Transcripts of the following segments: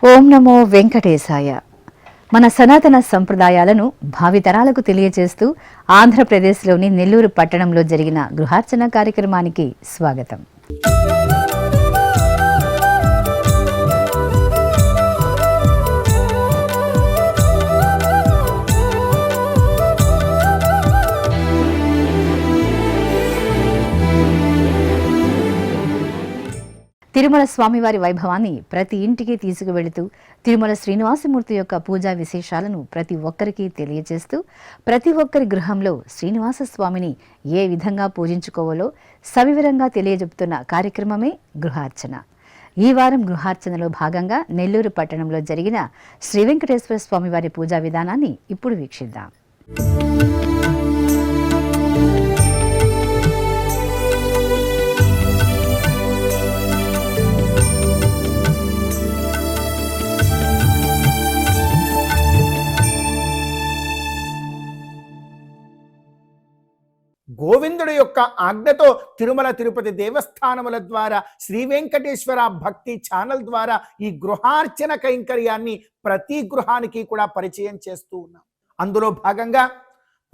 ఓం నమో వెంకటేశాయ. మన సనాతన సంప్రదాయాలను భావితరాలకు తెలియజేస్తూ ఆంధ్రప్రదేశ్లోని నెల్లూరు పట్టణంలో జరిగిన గృహార్చన కార్యక్రమానికి స్వాగతం. తిరుమల స్వామివారి వైభవాన్ని ప్రతి ఇంటికి తీసుకువెళుతూ తిరుమల శ్రీనివాసమూర్తి యొక్క పూజా విశేషాలను ప్రతి ఒక్కరికి తెలియజేస్తూ ప్రతి ఒక్కరి గృహంలో శ్రీనివాస స్వామిని ఏ విధంగా పూజించుకోవాలో సవివరంగా తెలియజెప్తున్న కార్యక్రమమే గృహార్చన. ఈ వారం గృహార్చనలో భాగంగా నెల్లూరు పట్టణంలో జరిగిన శ్రీ వెంకటేశ్వర స్వామివారి పూజా విధానాన్ని ఇప్పుడు వీక్షిద్దాం. గోవిందుడి యొక్క ఆజ్ఞతో తిరుమల తిరుపతి దేవస్థానముల ద్వారా శ్రీ వెంకటేశ్వర భక్తి ఛానల్ ద్వారా ఈ గృహార్చన కైంకర్యాన్ని ప్రతి గృహానికి కూడా పరిచయం చేస్తూ ఉన్నాం. అందులో భాగంగా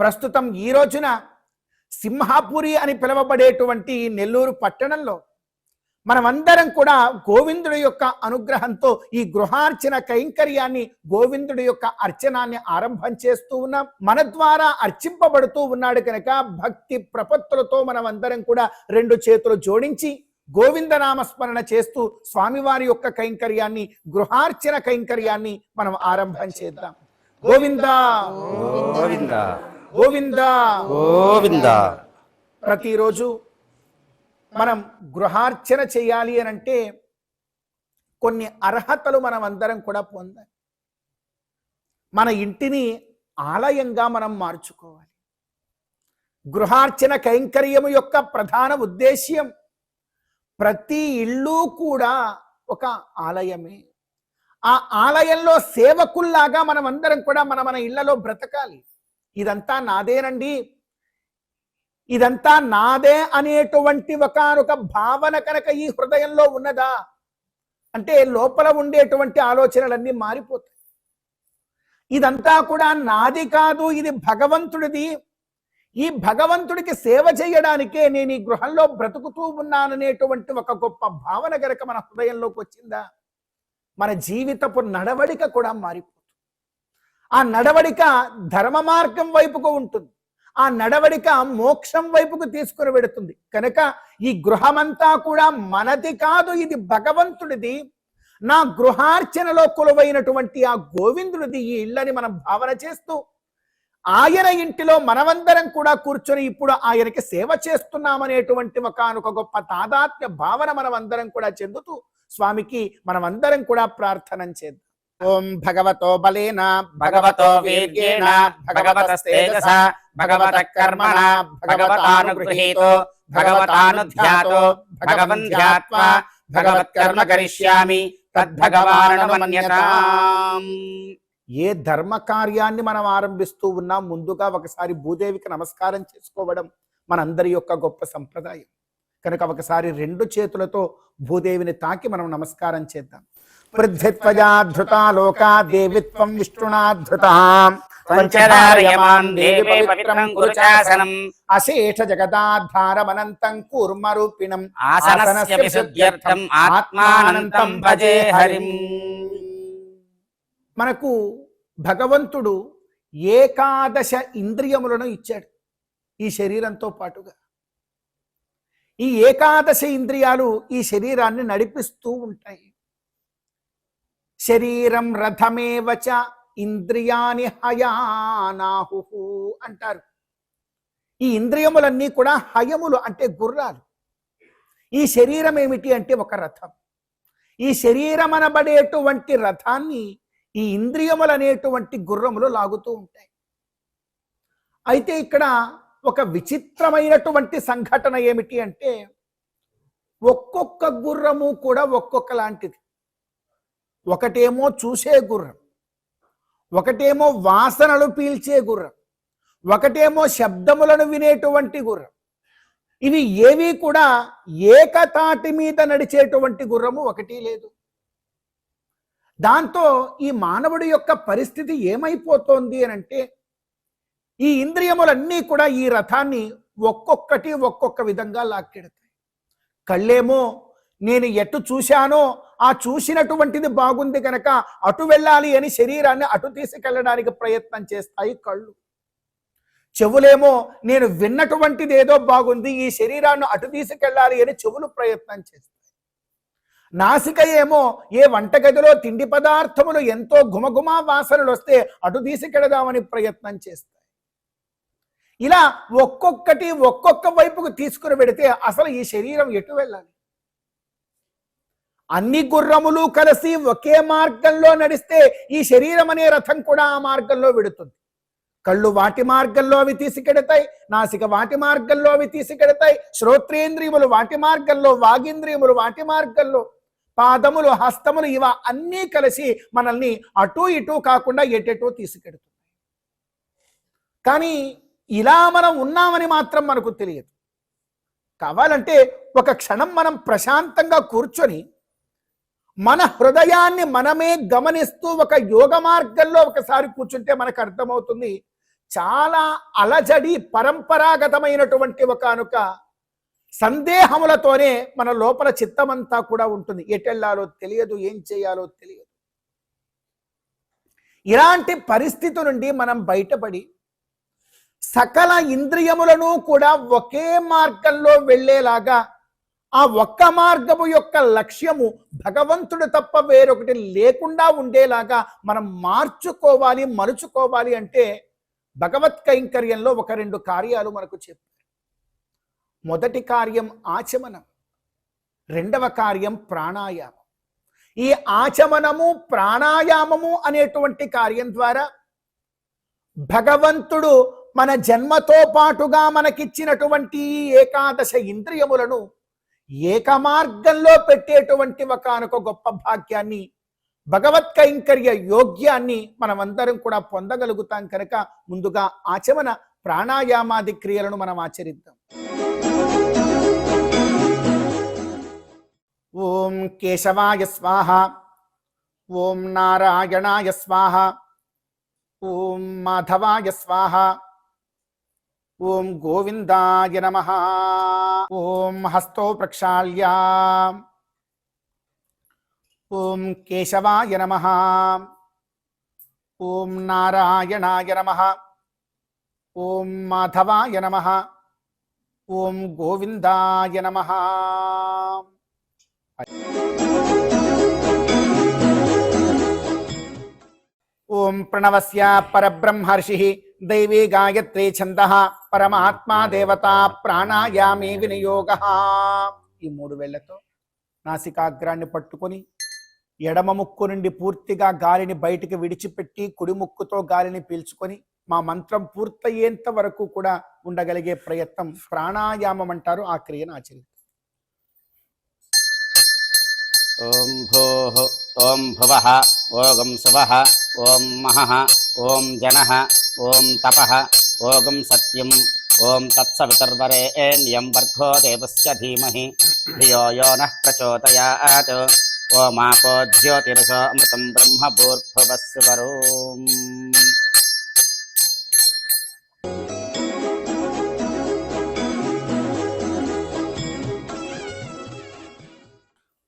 ప్రస్తుతం ఈ రోజున సింహాపురి అని పిలువబడేటువంటి నెల్లూరు పట్టణంలో మనమందరం కూడా గోవిందుడి యొక్క అనుగ్రహంతో ఈ గృహార్చన కైంకర్యాన్ని గోవిందుడి యొక్క అర్చనాన్ని ఆరంభం చేస్తూ ఉన్నాం. మన ద్వారా అర్చింపబడుతూ ఉన్నాడు కనుక భక్తి ప్రపత్తులతో మనమందరం కూడా రెండు చేతులు జోడించి గోవిందనామస్మరణ చేస్తూ స్వామివారి యొక్క కైంకర్యాన్ని గృహార్చన కైంకర్యాన్ని మనం ఆరంభం చేద్దాం. గోవింద గోవింద గోవింద గోవింద. ప్రతిరోజు మనం గృహార్చన చేయాలి అని అంటే కొన్ని అర్హతలు మనం అందరం కూడా పొందాలి. మన ఇంటిని ఆలయంగా మనం మార్చుకోవాలి. గృహార్చన కైంకర్యము యొక్క ప్రధాన ఉద్దేశ్యం ప్రతి ఇల్లు కూడా ఒక ఆలయమే. ఆ ఆలయంలో సేవకుల్లాగా మనం అందరం కూడా మన ఇళ్లలో బ్రతకాలి. ఇదంతా నాదేనండి, ఇదంతా నాదే అనేటువంటి ఒకనొక భావన కనుక ఈ హృదయంలో ఉన్నదా అంటే లోపల ఉండేటువంటి ఆలోచనలన్నీ మారిపోతాయి. ఇదంతా కూడా నాది కాదు, ఇది భగవంతుడిది, ఈ భగవంతుడికి సేవ చేయడానికే నేను ఈ గృహంలో బ్రతుకుతూ ఉన్నాననేటువంటి ఒక గొప్ప భావన గనక మన హృదయంలోకి వచ్చిందా మన జీవితపు నడవడిక కూడా మారిపోతుంది. ఆ నడవడిక ధర్మ మార్గం వైపుకు ఉంటుంది. ఆ నడవడిక మోక్షం వైపుకు తీసుకుని వెడుతుంది. కనుక ఈ గృహమంతా కూడా మనది కాదు, ఇది భగవంతుడిది. నా గృహార్చనలో కొలువైనటువంటి ఆ గోవిందుడిది ఈ ఇళ్ళని మనం భావన చేస్తూ ఆయన ఇంటిలో మనమందరం కూడా కూర్చొని ఇప్పుడు ఆయనకి సేవ చేస్తున్నామనేటువంటి ఒకనొక గొప్ప తాదాత్మ్య భావన మనమందరం కూడా చెందుతూ స్వామికి మనమందరం కూడా ప్రార్థన చేద్దాం. ఓం భగవతో బలేన భగవతో వీర్యేణ భగవతస్తేజస భగవతః కర్మణ భగవతానుగృహీతో భగవతానుధ్యాతో భగవన్ ధ్యాత్వా భగవత్కర్మ కరిష్యామి తద్భగవానమన్యతాం. ఏ ధర్మ కార్యాన్ని మనం ఆరంభిస్తూ ఉన్నాం ముందుగా ఒకసారి భూదేవికి నమస్కారం చేసుకోవడం మనందరి యొక్క గొప్ప సంప్రదాయం. కనుక ఒకసారి రెండు చేతులతో భూదేవిని తాకి మనం నమస్కారం చేద్దాం. పృథ్వీత్వజాధృతా లోకా దేవిత్వం విష్ణునాధృతాం పంచరార్యమాన్ దేవి పవిత్రం గురుచాసనం అశేష జగదాధారమనంతం కూర్మరూపిణం ఆసనస్య విశుద్ధ్యర్థం ఆత్మానంతం భజే హరిం. మనకు భగవంతుడు ఏకాదశ ఇంద్రియములను ఇచ్చాడు ఈ శరీరంతో పాటుగా. ఈ ఏకాదశ ఇంద్రియాలు ఈ శరీరాన్ని నడిపిస్తూ ఉంటాయి. శరీరం రథమేవచ ఇంద్రియాని హయానాహు అంటారు. ఈ ఇంద్రియములన్నీ కూడా హయములు అంటే గుర్రాలు. ఈ శరీరం ఏమిటి అంటే ఒక రథం. ఈ శరీరం అనబడేటువంటి రథాన్ని ఈ ఇంద్రియములు అనేటువంటి గుర్రములు లాగుతూ ఉంటాయి. అయితే ఇక్కడ ఒక విచిత్రమైనటువంటి సంఘటన ఏమిటి అంటే ఒక్కొక్క గుర్రము కూడా ఒక్కొక్క లాంటిది. ఒకటేమో చూసే గుర్రం, ఒకటేమో వాసనలు పీల్చే గుర్రం, ఒకటేమో శబ్దములను వినేటువంటి గుర్రం. ఇవి ఏవి కూడా ఏకతాటి మీద నడిచేటువంటి గుర్రము ఒకటి లేదు. దాంతో ఈ మానవుడి యొక్క పరిస్థితి ఏమైపోతోంది అని అంటే, ఈ ఇంద్రియములన్నీ కూడా ఈ రథాన్ని ఒక్కొక్కటి ఒక్కొక్క విధంగా లాక్కెడతాయి. కళ్ళేమో నేను ఎటు చూశానో ఆ చూసినటువంటిది బాగుంది కనుక అటు వెళ్ళాలి అని శరీరాన్ని అటు తీసుకెళ్ళడానికి ప్రయత్నం చేస్తాయి కళ్ళు. చెవులేమో నేను విన్నటువంటిది ఏదో బాగుంది, ఈ శరీరాన్ని అటు తీసుకెళ్ళాలి అని చెవులు ప్రయత్నం చేస్తాయి. నాసిక ఏమో ఏ వంటగదిలో తిండి పదార్థములు ఎంతో గుమగుమా వాసనలు వస్తే అటు తీసుకెళదామని ప్రయత్నం చేస్తాయి. ఇలా ఒక్కొక్కటి ఒక్కొక్క వైపుకు తీసుకుని పెడితే అసలు ఈ శరీరం ఎటు వెళ్ళాలి? అన్ని గుర్రములు కలిసి ఒకే మార్గంలో నడిస్తే ఈ శరీరం అనే రథం కూడా ఆ మార్గంలో వెడుతుంది. కళ్ళు వాటి మార్గంలో అవి తీసుకెడతాయి, నాసిక వాటి మార్గంలో అవి తీసుకెడతాయి, శ్రోత్రేంద్రియములు వాటి మార్గంలో, వాగింద్రియములు వాటి మార్గంలో, పాదములు హస్తములు ఇవ అన్నీ కలిసి మనల్ని అటు ఇటు కాకుండా ఎటెటో తీసుకెడుతుంది. కానీ ఇలా మనం ఉన్నామని మాత్రం మనకు తెలియదు. కావాలంటే ఒక క్షణం మనం ప్రశాంతంగా కూర్చొని మన హృదయాన్ని మనమే గమనిస్తూ ఒక యోగ మార్గంలో ఒకసారి కూర్చుంటే మనకు అర్థమవుతుంది, చాలా అలజడి పరంపరాగతమైనటువంటి ఒకనొక సందేహములతోనే మన లోపల చిత్తమంతా కూడా ఉంటుంది. ఎటెళ్లాలో తెలియదు, ఏం చేయాలో తెలియదు. ఇలాంటి పరిస్థితి నుండి మనం బయటపడి సకల ఇంద్రియములను కూడా ఒకే మార్గంలో వెళ్ళేలాగా, ఆ ఒక్క మార్గము యొక్క లక్ష్యము భగవంతుడు తప్ప వేరొకటి లేకుండా ఉండేలాగా మనం మార్చుకోవాలి, మలుచుకోవాలి అంటే భగవత్ కైంకర్యంలో ఒక రెండు కార్యాలు మనకు చెప్పారు. మొదటి కార్యం ఆచమనం, రెండవ కార్యం ప్రాణాయామం. ఈ ఆచమనము ప్రాణాయామము అనేటువంటి కార్యం ద్వారా భగవంతుడు మన జన్మతో పాటుగా మనకిచ్చినటువంటి ఏకాదశ ఇంద్రియములను ఏకమార్గంలో పెట్టేటువంటి ఒకనొక గొప్ప భాగ్యాన్ని, భగవత్ కైంకర్య యోగ్యాన్ని మనమందరం కూడా పొందగలుగుతాం. కనుక ముందుగా ఆచమన ప్రాణాయామాది క్రియలను మనం ఆచరిద్దాం. ఓం కేశవాయ స్వాహ, ఓం నారాయణాయ స్వాహ, ఓం మాధవాయ స్వాహ, ఓం గోవిందాయ నమః. ఓం హస్తో ప్రక్షాళ్య, ఓం కేశవాయ నమః, ఓం నారాయణాయ నమః, ఓం మాధవాయ నమః, ఓం గోవిందాయ నమః. ఓం ప్రణవస్య పరబ్రహ్మర్షి దైవీ గాయత్రీ ఛందః పరమాత్మా దేవతా ప్రాణాయామే వినియోగః. ఈ మూడు వేళ్లతో నాసికాగ్రాన్ని పట్టుకొని ఎడమ ముక్కు నుండి పూర్తిగా గాలిని బయటికి విడిచిపెట్టి కుడి ముక్కుతో గాలిని పీల్చుకొని మా మంత్రం పూర్తయ్యేంత వరకు కూడా ఉండగలిగే ప్రయత్నం ప్రాణాయామం అంటారు. ఆ క్రియను ఆచరిద్దాం. ఓం భూః, ఓం భువః, ఓం శువః, ఓం మహః, ఓం జనః, ఓం తపః, ఓం సత్యం, ఓం తత్సవితుర్వరేణ్యం భర్గో దేవస్య ధీమహి ధియో యో నః ప్రచోదయాత్. ఓమాపో జ్యోతిరసో అమృతం బ్రహ్మ భూర్భువస్సువరోం.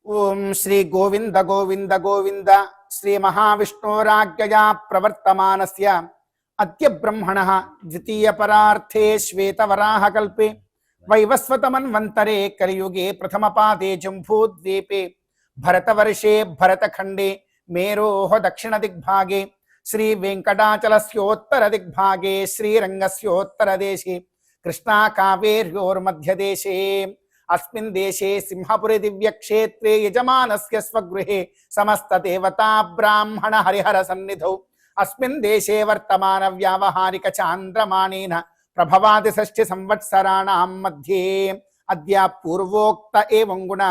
ఓం శ్రీ గోవింద గోవింద గోవింద శ్రీ మహావిష్ణోరాజ్ఞయా ప్రవర్తమానస్య అద్య బ్రహ్మణః ద్వితీయ పరార్థే శ్వేతవరాహకల్పే వైవస్వతమన్వంతరే కలియుగే ప్రథమపాదే జంబూద్వీపే భరతవర్షే భరతఖండే మేరోః దక్షిణ దిగ్భాగే శ్రీ వెంకటాచలస్యోత్తర దిగ్భాగే శ్రీరంగస్యోత్తరదేశే కృష్ణా కావేర్యోర్మధ్యదేశే అస్మిన్ దేశే సింహపురి దివ్యక్షేత్రే యజమానస్య స్వగృహే సమస్త దేవతా బ్రాహ్మణ హరిహర సన్నిధౌ అస్మిన్ దేశే వర్తమాన వ్యావహారిక చాంద్రమాణేన ప్రభవాది షష్ఠి సంవత్సరాణాం మధ్యే అద్య పూర్వోక్త ఏవం గుణ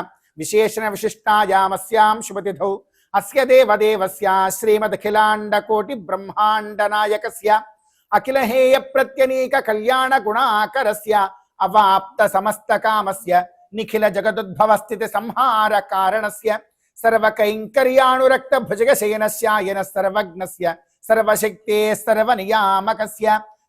విశేషణ విశిష్టాయామస్యాం శుభతిథౌ అస్య దేవదేవస్య శ్రీమదఖిలాండ కోటి బ్రహ్మాండ నాయకస్య అఖిల హేయ ప్రత్యనీక కళ్యాణ గుణాకరస్య అవాప్త సమస్త కామస్య నిఖిల జగదుద్భవ స్థితి సంహార కారణస్య సర్వకైంకర్యానురక్త భుజగ శయనస్యాయన సర్వజ్ఞస్య సర్వశక్తే సర్వనియామకస్య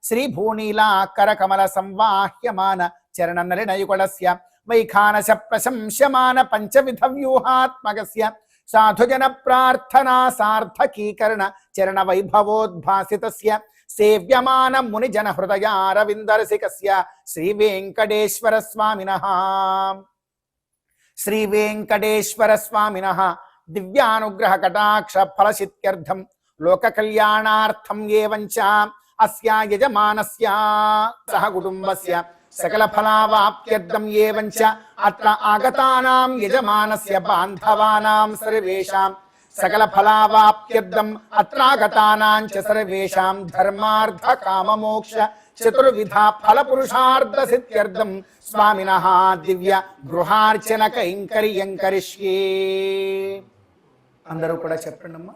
శ్రీభూనీలాకర కమల సంవాహ్యమాన చరణ నలినయుగళస్య వైఖానస ప్రశంస్యమాన పంచవిధ వ్యూహాత్మకస్య సాధుజన ప్రార్థనా సార్థకీకరణ చరణ వైభవోద్భాసితస్య సేవ్యమాన ముని జన హృదయారవిందరసికస్య శ్రీ వెంకటేశ్వర స్వామినః శ్రీ వెంకటేశ్వర స్వామినః దివ్యానుగ్రహ కటాక్ష ఫలసిద్ధ్యర్థం లోక కళ్యాణార్థం ఏవంచ అస్య యజమానస్య సహ కుటుంబస్య సకల ఫలావాప్త్యర్థం ఏవంచ అత్ర ఆగతానాం యజమానస్య బాంధవానాం సర్వేషాం సకల ఫలావాప్త్యర్థం అత్రాగతానాం చ సర్వేషాం ధర్మార్థ కామమోక్ష చతుర్విధ ఫల పురుషార్థ సిద్ధ్యర్థం స్వామినః దివ్య గృహార్చన కైంకర్యం కరిష్యే. అందరూ కూడా చెప్పండి అమ్మా.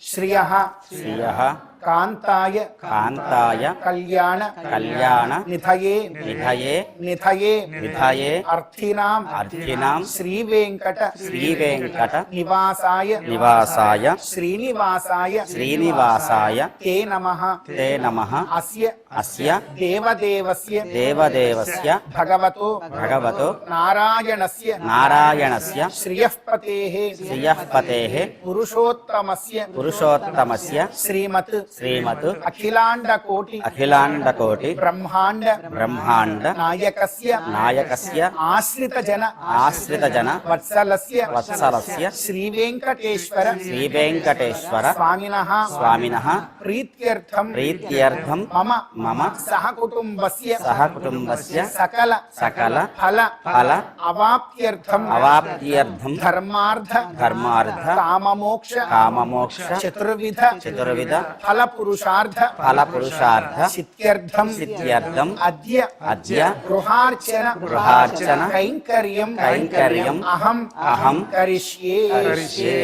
శ్రియః శ్రియః కాంతాయ కాంతాయ కళ్యాణ కళ్యాణ నిధయే నిధయే నిధయే నిధయే అర్థినాం అర్థినాం శ్రీ వెంకట శ్రీవేంకట నివాసాయ నివాసాయ శ్రీనివాసాయ శ్రీనివాసాయ తే నమః తే నమః అస్య అస్య దేవదేవస్య దేవదేవస్య భగవతో భగవతో నారాయణస్య నారాయణస్య శ్రియఃపతేః శ్రియఃపతేః పురుషోత్తమస్య పురుషోత్తమస్య శ్రీమత్ శ్రీమత్ అఖిలాండ కోటి అఖిలాండ కోటి బ్రహ్మాండ బ్రహ్మాండ నాయకస్య నాయకస్య ఆశ్రిత జన ఆశ్రిత జన వత్సలస్య వత్సలస్య శ్రీ వెంకటేశ్వర శ్రీవేంకటేశ్వర స్వామినః స్వామినః ప్రీత్యర్థం ప్రీత్యర్థం మమ మమ సహ కుటుంబస్య సహ కుటుంబస్య సకల సకల ఫల ఫల అవాప్త్యర్థం అవాప్త్యర్థం ధర్మార్థ ధర్మార్థ కామమోక్ష కామమోక్ష చతుర్విధ చతుర్విధ ఫల పురుషార్థ ఫల పురుషార్థ సిద్ధ్యర్థం సిద్ధ్యర్థం అద్య అద్య గృహార్చన గృహార్చన కైంకర్యం కైంకర్యం అహం అహం కరిష్యే. కరిష్యే.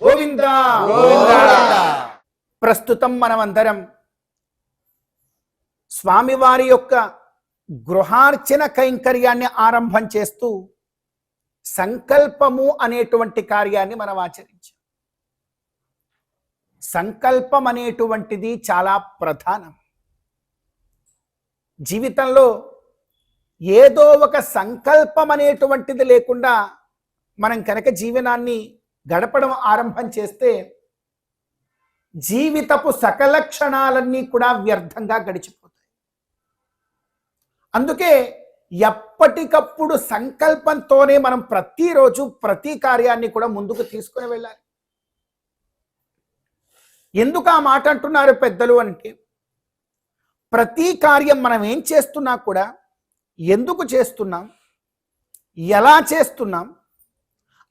గోవింద ప్రస్తుతం మనమందరం స్వామివారి యొక్క గృహార్చన కైంకర్యాన్ని ఆరంభం చేస్తూ సంకల్పము అనేటువంటి కార్యాన్ని మనం ఆచరించాం. సంకల్పం అనేటువంటిది చాలా ప్రధానం. జీవితంలో ఏదో ఒక సంకల్పం అనేటువంటిది లేకుండా మనం కనుక జీవనాన్ని గడపడం ఆరంభం చేస్తే జీవితపు సకల క్షణాలన్నీ కూడా వ్యర్థంగా గడిచిపోతాయి. అందుకే ఎప్పటికప్పుడు సంకల్పంతోనే మనం ప్రతిరోజు ప్రతి కార్యాన్ని కూడా ముందుకు తీసుకుని వెళ్ళాలి. ఎందుకు ఆ మాట అంటున్నారు పెద్దలు అంటే, ప్రతి కార్యం మనం ఏం చేస్తున్నా కూడా ఎందుకు చేస్తున్నాం, ఎలా చేస్తున్నాం,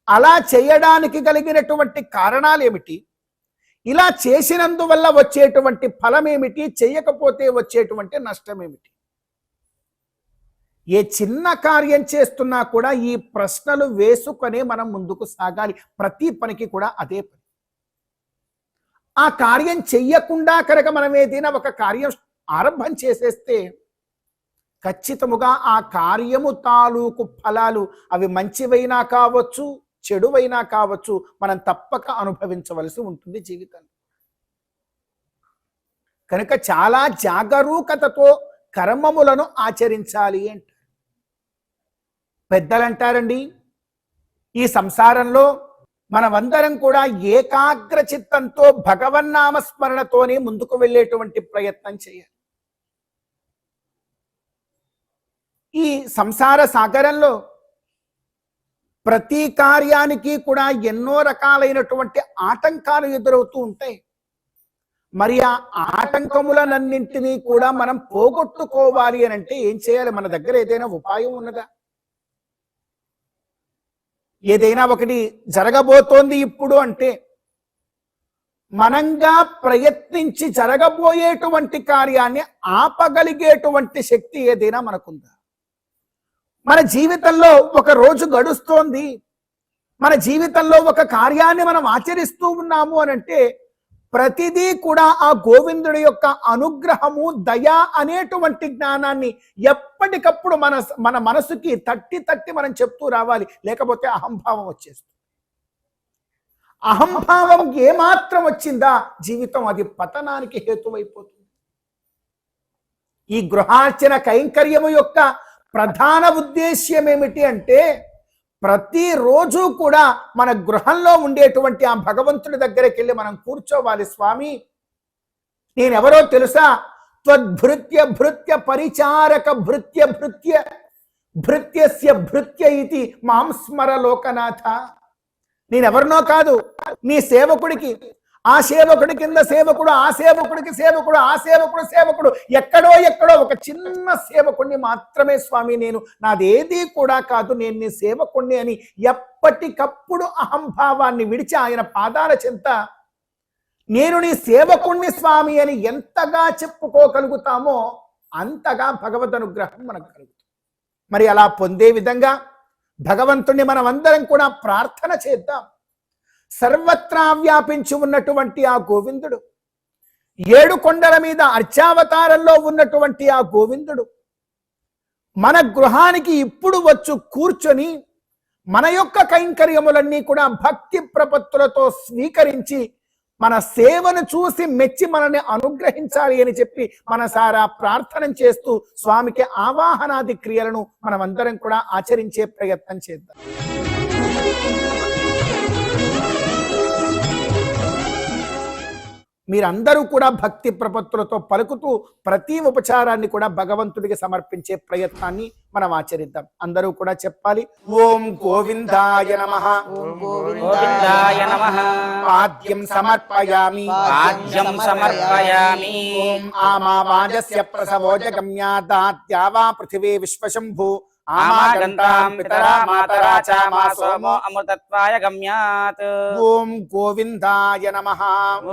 అలా చేయడానికి కలిగినటువంటి కారణాలు ఏమిటి, ఇలా చేసినందువల్ల వచ్చేటువంటి ఫలం ఏమిటి, చేయకపోతే వచ్చేటువంటి నష్టం ఏమిటి, ఏ చిన్న కార్యం చేస్తున్నా కూడా ఈ ప్రశ్నలు వేసుకొని మనం ముందుకు సాగాలి. ప్రతి పనికి కూడా అదే పని. ఆ కార్యం చెయ్యకుండా కనుక మనం ఏదైనా ఒక కార్యం ఆరంభం చేసేస్తే ఖచ్చితముగా ఆ కార్యము తాలూకు ఫలాలు అవి మంచివైనా కావచ్చు, చెడువైనా కావచ్చు, మనం తప్పక అనుభవించవలసి ఉంటుంది జీవితంలో. కనుక చాలా జాగరూకతతో కర్మములను ఆచరించాలి అంటారు పెద్దలంటారండి. ఈ సంసారంలో మనమందరం కూడా ఏకాగ్ర చిత్తంతో భగవన్నామ స్మరణతోనే ముందుకు వెళ్ళేటువంటి ప్రయత్నం చేయాలి. ఈ సంసార సాగరంలో ప్రతి కార్యానికి కూడా ఎన్నో రకాలైనటువంటి ఆటంకాలు ఎదురవుతూ ఉంటాయి. మరి ఆ ఆటంకములనన్నింటినీ కూడా మనం పోగొట్టుకోవాలి అని అంటే ఏం చేయాలి? మన దగ్గర ఏదైనా ఉపాయం ఉన్నదా? ఏదైనా ఒకటి జరగబోతోంది ఇప్పుడు అంటే మనంగా ప్రయత్నించి జరగబోయేటువంటి కార్యాన్ని ఆపగలిగేటువంటి శక్తి ఏదైనా మనకుందా? మన జీవితంలో ఒక రోజు గడుస్తోంది, మన జీవితంలో ఒక కార్యాన్ని మనం ఆచరిస్తూ ఉన్నాము అని అంటే ప్రతిదీ కూడా ఆ గోవిందుడి యొక్క అనుగ్రహము, దయ అనేటువంటి జ్ఞానాన్ని ఎప్పటికప్పుడు మన మనసుకి తట్టి తట్టి మనం చెప్తూ రావాలి. లేకపోతే అహంభావం వచ్చేస్తుంది. అహంభావం ఏమాత్రం వచ్చిందా జీవితం అది పతనానికి హేతువైపోతుంది. ఈ గృహార్చన కైంకర్యము యొక్క ప్రధాన ఉద్దేశ్యం ఏమిటి అంటే ప్రతిరోజు కూడా మన గృహంలో ఉండేటువంటి ఆ భగవంతుడి దగ్గరికి వెళ్ళి మనం కూర్చోవాలి. స్వామి, నేనెవరో తెలుసా? త్వద్భృత్య భృత్య పరిచారక భృత్య భృత్య భృత్యస్య భృత్య ఇది మాం స్మర లోకనాథ. నేనెవరినో కాదు, నీ సేవకుడికి, ఆ సేవకుడి కింద సేవకుడు, ఆ సేవకుడికి సేవకుడు, ఆ సేవకుడు సేవకుడు, ఎక్కడో ఒక చిన్న సేవకుడిని మాత్రమే స్వామి నేను, నాదేదీ కూడా కాదు, నేను నీ సేవకుడిని అని ఎప్పటికప్పుడు అహంభావాన్ని విడిచి ఆయన పాదాల చెంత నేను నీ సేవకుణ్ణి స్వామి అని ఎంతగా చెప్పుకోగలుగుతామో అంతగా భగవద్ అనుగ్రహం మనకు కలుగుతుంది. మరి అలా పొందే విధంగా భగవంతుణ్ణి మనం అందరం కూడా ప్రార్థన చేద్దాం. సర్వత్రా వ్యాపించి ఉన్నటువంటి ఆ గోవిందుడు, 7 కొండల మీద అర్చావతారంలో ఉన్నటువంటి ఆ గోవిందుడు మన గృహానికి ఇప్పుడు వచ్చు కూర్చొని మన యొక్క కైంకర్యములన్నీ కూడా భక్తి ప్రపత్తులతో స్వీకరించి మన సేవను చూసి మెచ్చి మనల్ని అనుగ్రహించాలి అని చెప్పి మనసారా ప్రార్థన చేస్తూ స్వామికి ఆవాహనాది క్రియలను మనమందరం కూడా ఆచరించే ప్రయత్నం చేద్దాం. మీరందరూ కూడా భక్తి ప్రపత్తులతో పలుకుతూ ప్రతి ఉపచారాన్ని కూడా భగవంతుడికి సమర్పించే ప్రయత్నాన్ని మనం ఆచరిద్దాం. అందరూ కూడా చెప్పాలి. ఓం గోవిందాయ నమః. గోవిందాయ నమః. పాద్యం సమర్పయామి. పాద్యం సమర్పయామి. ఓం ఆమావాజస్య ప్రసవో జగమ్యాదాద్యావా పృథివీ విశ్వశంభు ఆమాగంతాం పితరా మాతరా చ మా సోమో అమృతత్వాయ గమ్యాత్. ఓం గోవిందాయ నమః.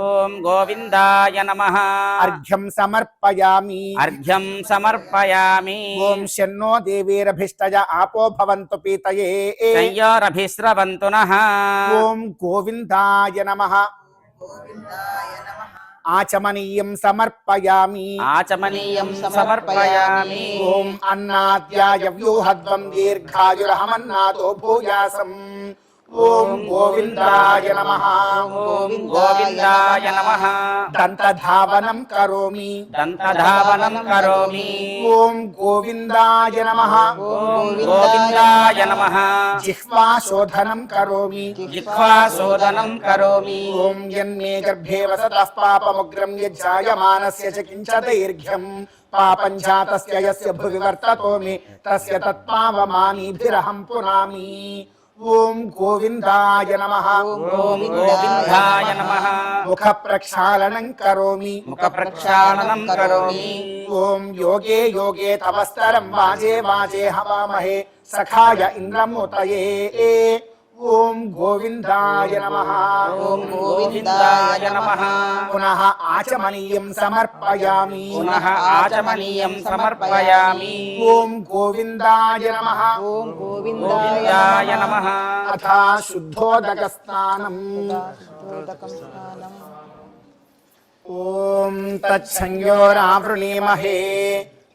ఓం గోవిందాయ నమః. అర్ఘ్యం సమర్పయామి. అర్ఘ్యం సమర్పయామి. ఓం శన్నో దేవీరభిష్టయ ఆపో భవంతు పీతయే. సంయోరభిస్రవంతు నః. ఓం గోవిందాయ నమః. ఆచమనీయం సమర్పయామి. ఆచమనీయం సమర్పయామి. ఓం అన్నాద్యాయ వ్యూహద్వం దీర్ఘాయురహమన్నాతో భూయాసం. ఓం గోవిందాయ నమః. ఓం గోవిందాయ నమః. దంతధావనం కరోమి. దంతధావనం కరోమి. ఓం గోవిందాయ నమః. ఓం గోవిందాయ నమః. జిహ్వాశోధనం కరోమి. జిహ్వాశోధనం కరోమి. ఓం యన్మే గర్భే వసతః పాపముగ్రం యజ్జాయమానస్య చ కించ దైర్ఘ్యం పాపం జాతస్య యస్య భువి వర్తతో మే తస్య తత్పావమానీభిరహం పునామి. ఓం గోవిందాయ నమః. ఓం గోవిందాయ నమః. ముఖ ప్రక్షాళనం కరోమి. ముఖ ప్రక్షాళనం కరోమి. ఓం యోగే యోగే తవస్తరం వాజే వాజే హవామహే సఖాయ ఇంద్రముతయే. ఓం గోవిందాయ నమః. ఓం గోవిందాయ నమః. పునః ఆచమనీయం సమర్పయామి. పునః ఆచమనీయం సమర్పయామి. ఓం గోవిందాయ నమః. ఓం గోవిందాయ నమః. అథా శుద్ధోదక స్నానం. ఓం తత్సంయోరావృణీమహే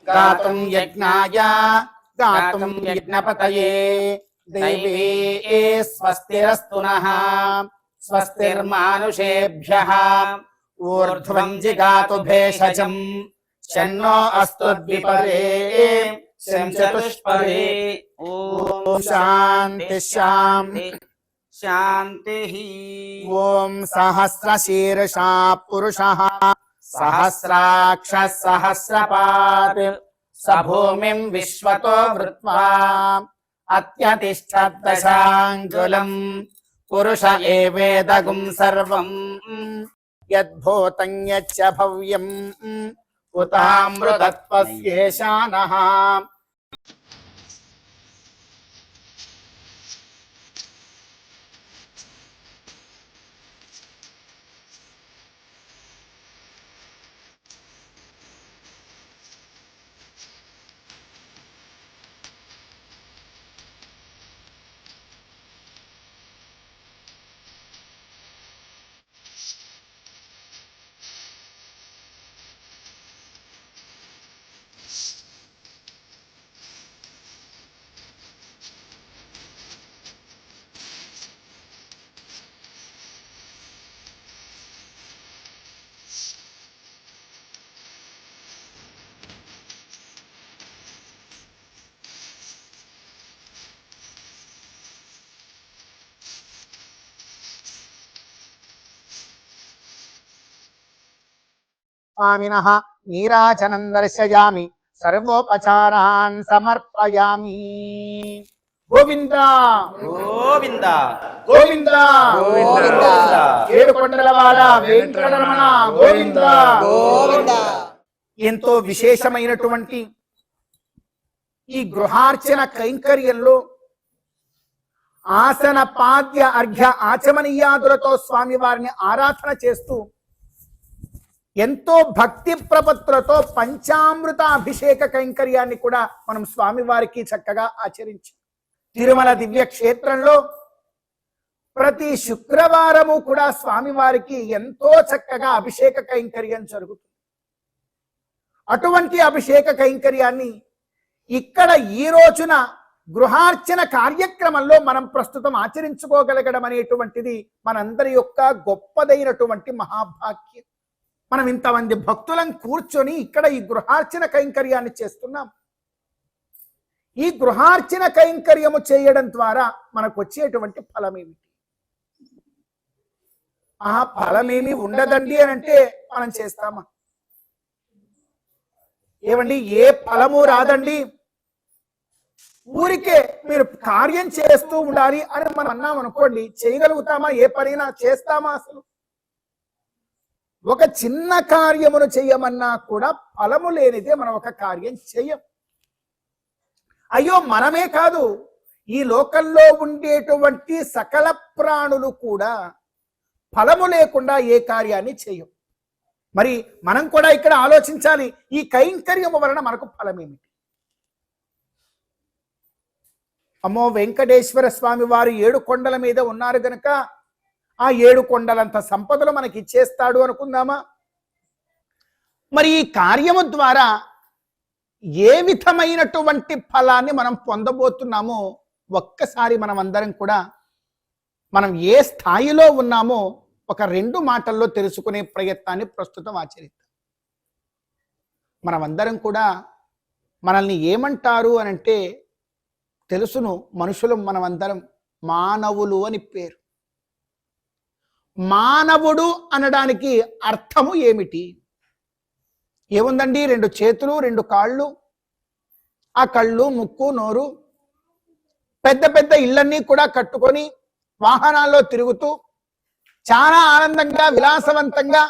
గాతుం యజ్ఞాయ గాతుం యజ్ఞపతయే. దైవే స్వస్తిరస్తు నః. స్వస్తిర్మానుషేభ్యః. ఊర్ధ్వం జిగాతు భేషజం. శన్నో అస్తు ద్విపరే చతుష్పరే. ఓం శాంతి శాంతి. శాంతి. ఓం సహస్రశీర్షా పురుషః సహస్రాక్ష సహస్రపాత్ స భూమిం విశ్వతో వృత్వా అత్యతిష్ఠద్దశాంగులం. పురుష ఏవేదగుం సర్వం యద్భూతం యచ్చ భవ్యం ఉతామృతత్వస్యేషానః. స్వామినః నీరాజనం దర్శయామి సర్వోపచారాన్ సమర్పయామి. గోవింద గోవింద గోవింద గోవింద ఏడుకొండలవాడ వెంకటరమణ గోవింద గోవింద. ఎంతో విశేషమైనటువంటి ఈ గృహార్చన కైంకర్యంలో ఆసన పాద్య అర్ఘ్య ఆచమనీయాదులతో స్వామి వారిని ఆరాధన చేస్తూ ఎంతో భక్తి ప్రపత్తులతో పంచామృత అభిషేక కైంకర్యాన్ని కూడా మనం స్వామి వారికి చక్కగా ఆచరించాం. తిరుమల దివ్య క్షేత్రంలో ప్రతి శుక్రవారము కూడా స్వామివారికి ఎంతో చక్కగా అభిషేక కైంకర్యం జరుగుతుంది. అటువంటి అభిషేక కైంకర్యాన్ని ఇక్కడ ఈ రోజున గృహార్చన కార్యక్రమంలో మనం ప్రస్తుతం ఆచరించుకోగలగడం అనేటువంటిది మనందరి యొక్క గొప్పదైనటువంటి మహాభాగ్యం. మనం ఇంతమంది భక్తులను కూర్చొని ఇక్కడ ఈ గృహార్చన కైంకర్యాన్ని చేస్తున్నాం. ఈ గృహార్చన కైంకర్యము చేయడం ద్వారా మనకు వచ్చేటువంటి ఫలమేమిటి? ఆ ఫలమేమి ఉండదండి అని అంటే మనం చేస్తామా? ఏమండి, ఏ ఫలము రాదండి, ఊరికే మీరు కార్యం చేస్తూ ఉండాలి అని మనం అన్నాం అనుకోండి, చేయగలుగుతామా? ఏ పనైనా చేస్తామా? అసలు ఒక చిన్న కార్యమును చేయమన్నా కూడా ఫలము లేనిదే మనం ఒక కార్యం చేయం. అయ్యో, మనమే కాదు, ఈ లోకంలో ఉండేటువంటి సకల ప్రాణులు కూడా ఫలము లేకుండా ఏ కార్యాన్ని చేయం. మరి మనం కూడా ఇక్కడ ఆలోచించాలి, ఈ కైంకర్యము వలన మనకు ఫలమేమిటి? అమ్మో, వెంకటేశ్వర స్వామి వారు 7 కొండల మీద ఉన్నారు గనక ఆ 7 కొండలంత సంపదలు మనకి ఇచ్చేస్తాడు అనుకుందామా? మరి ఈ కార్యము ద్వారా ఏ విధమైనటువంటి ఫలాన్ని మనం పొందబోతున్నామో ఒక్కసారి మనం అందరం కూడా మనం ఏ స్థాయిలో ఉన్నామో ఒక 2 మాటల్లో తెలుసుకునే ప్రయత్నాన్ని ప్రస్తుతం ఆచరిద్దాం. మనమందరం కూడా మనల్ని ఏమంటారు అనంటే తెలుసును, మనుషులు మనమందరం మానవులు అని పేరు. మానవుడు అనడానికి అర్థము ఏమిటి? ఏముందండి, 2 చేతులు, 2 కాళ్ళు, ఆ కళ్ళు, ముక్కు, నోరు, పెద్ద పెద్ద ఇళ్ళన్నీ కూడా కట్టుకొని వాహనాల్లో తిరుగుతూ చాలా ఆనందంగా విలాసవంతంగా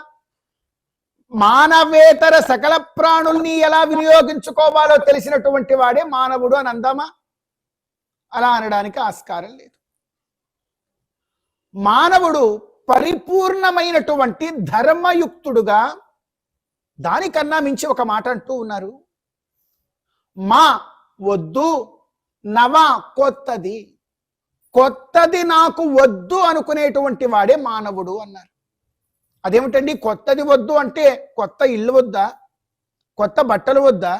మానవేతర సకల ప్రాణుల్ని ఎలా వినియోగించుకోవాలో తెలిసినటువంటి వాడే మానవుడు అని అందామా? అలా అనడానికి ఆస్కారం లేదు. మానవుడు పరిపూర్ణమైనటువంటి ధర్మయుక్తుడుగా, దానికన్నా మించి ఒక మాట అంటూ ఉన్నారు, మా వద్దు నవ కొత్తది, కొత్తది నాకు వద్దు అనుకునేటువంటి వాడే మానవుడు అన్నారు. అదేమిటండి కొత్తది వద్దు అంటే? కొత్త ఇల్లు వద్దా? కొత్త బట్టలు వద్దా?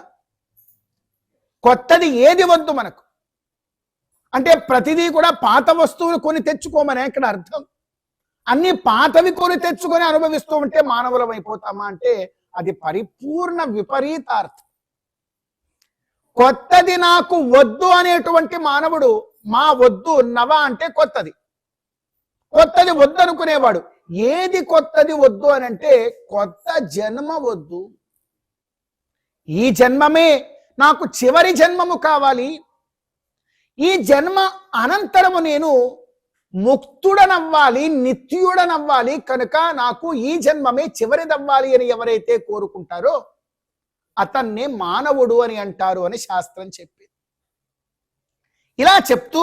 కొత్తది ఏది వద్దు మనకు? అంటే ప్రతిదీ కూడా పాత వస్తువులు కొని తెచ్చుకోమనే ఇక్కడ అర్థం. అన్ని పాతవి కొని తెచ్చుకొని అనుభవిస్తూ ఉంటే మానవులం అయిపోతామా అంటే అది పరిపూర్ణ విపరీతార్థం. కొత్తది నాకు వద్దు అనేటువంటి మానవుడు మా వద్దు నవ అంటే కొత్తది, కొత్తది వద్దు అనుకునేవాడు. ఏది కొత్తది వద్దు అని అంటే కొత్త జన్మ వద్దు. ఈ జన్మమే నాకు చివరి జన్మము కావాలి, ఈ జన్మ అనంతరము నేను ముక్తుడనవ్వాలి, నిత్యుడనవ్వాలి, కనుక నాకు ఈ జన్మమే చివరిదవ్వాలి అని ఎవరైతే కోరుకుంటారో అతన్నే మానవుడు అని అంటారు అని శాస్త్రం చెప్పింది. ఇలా చెప్తూ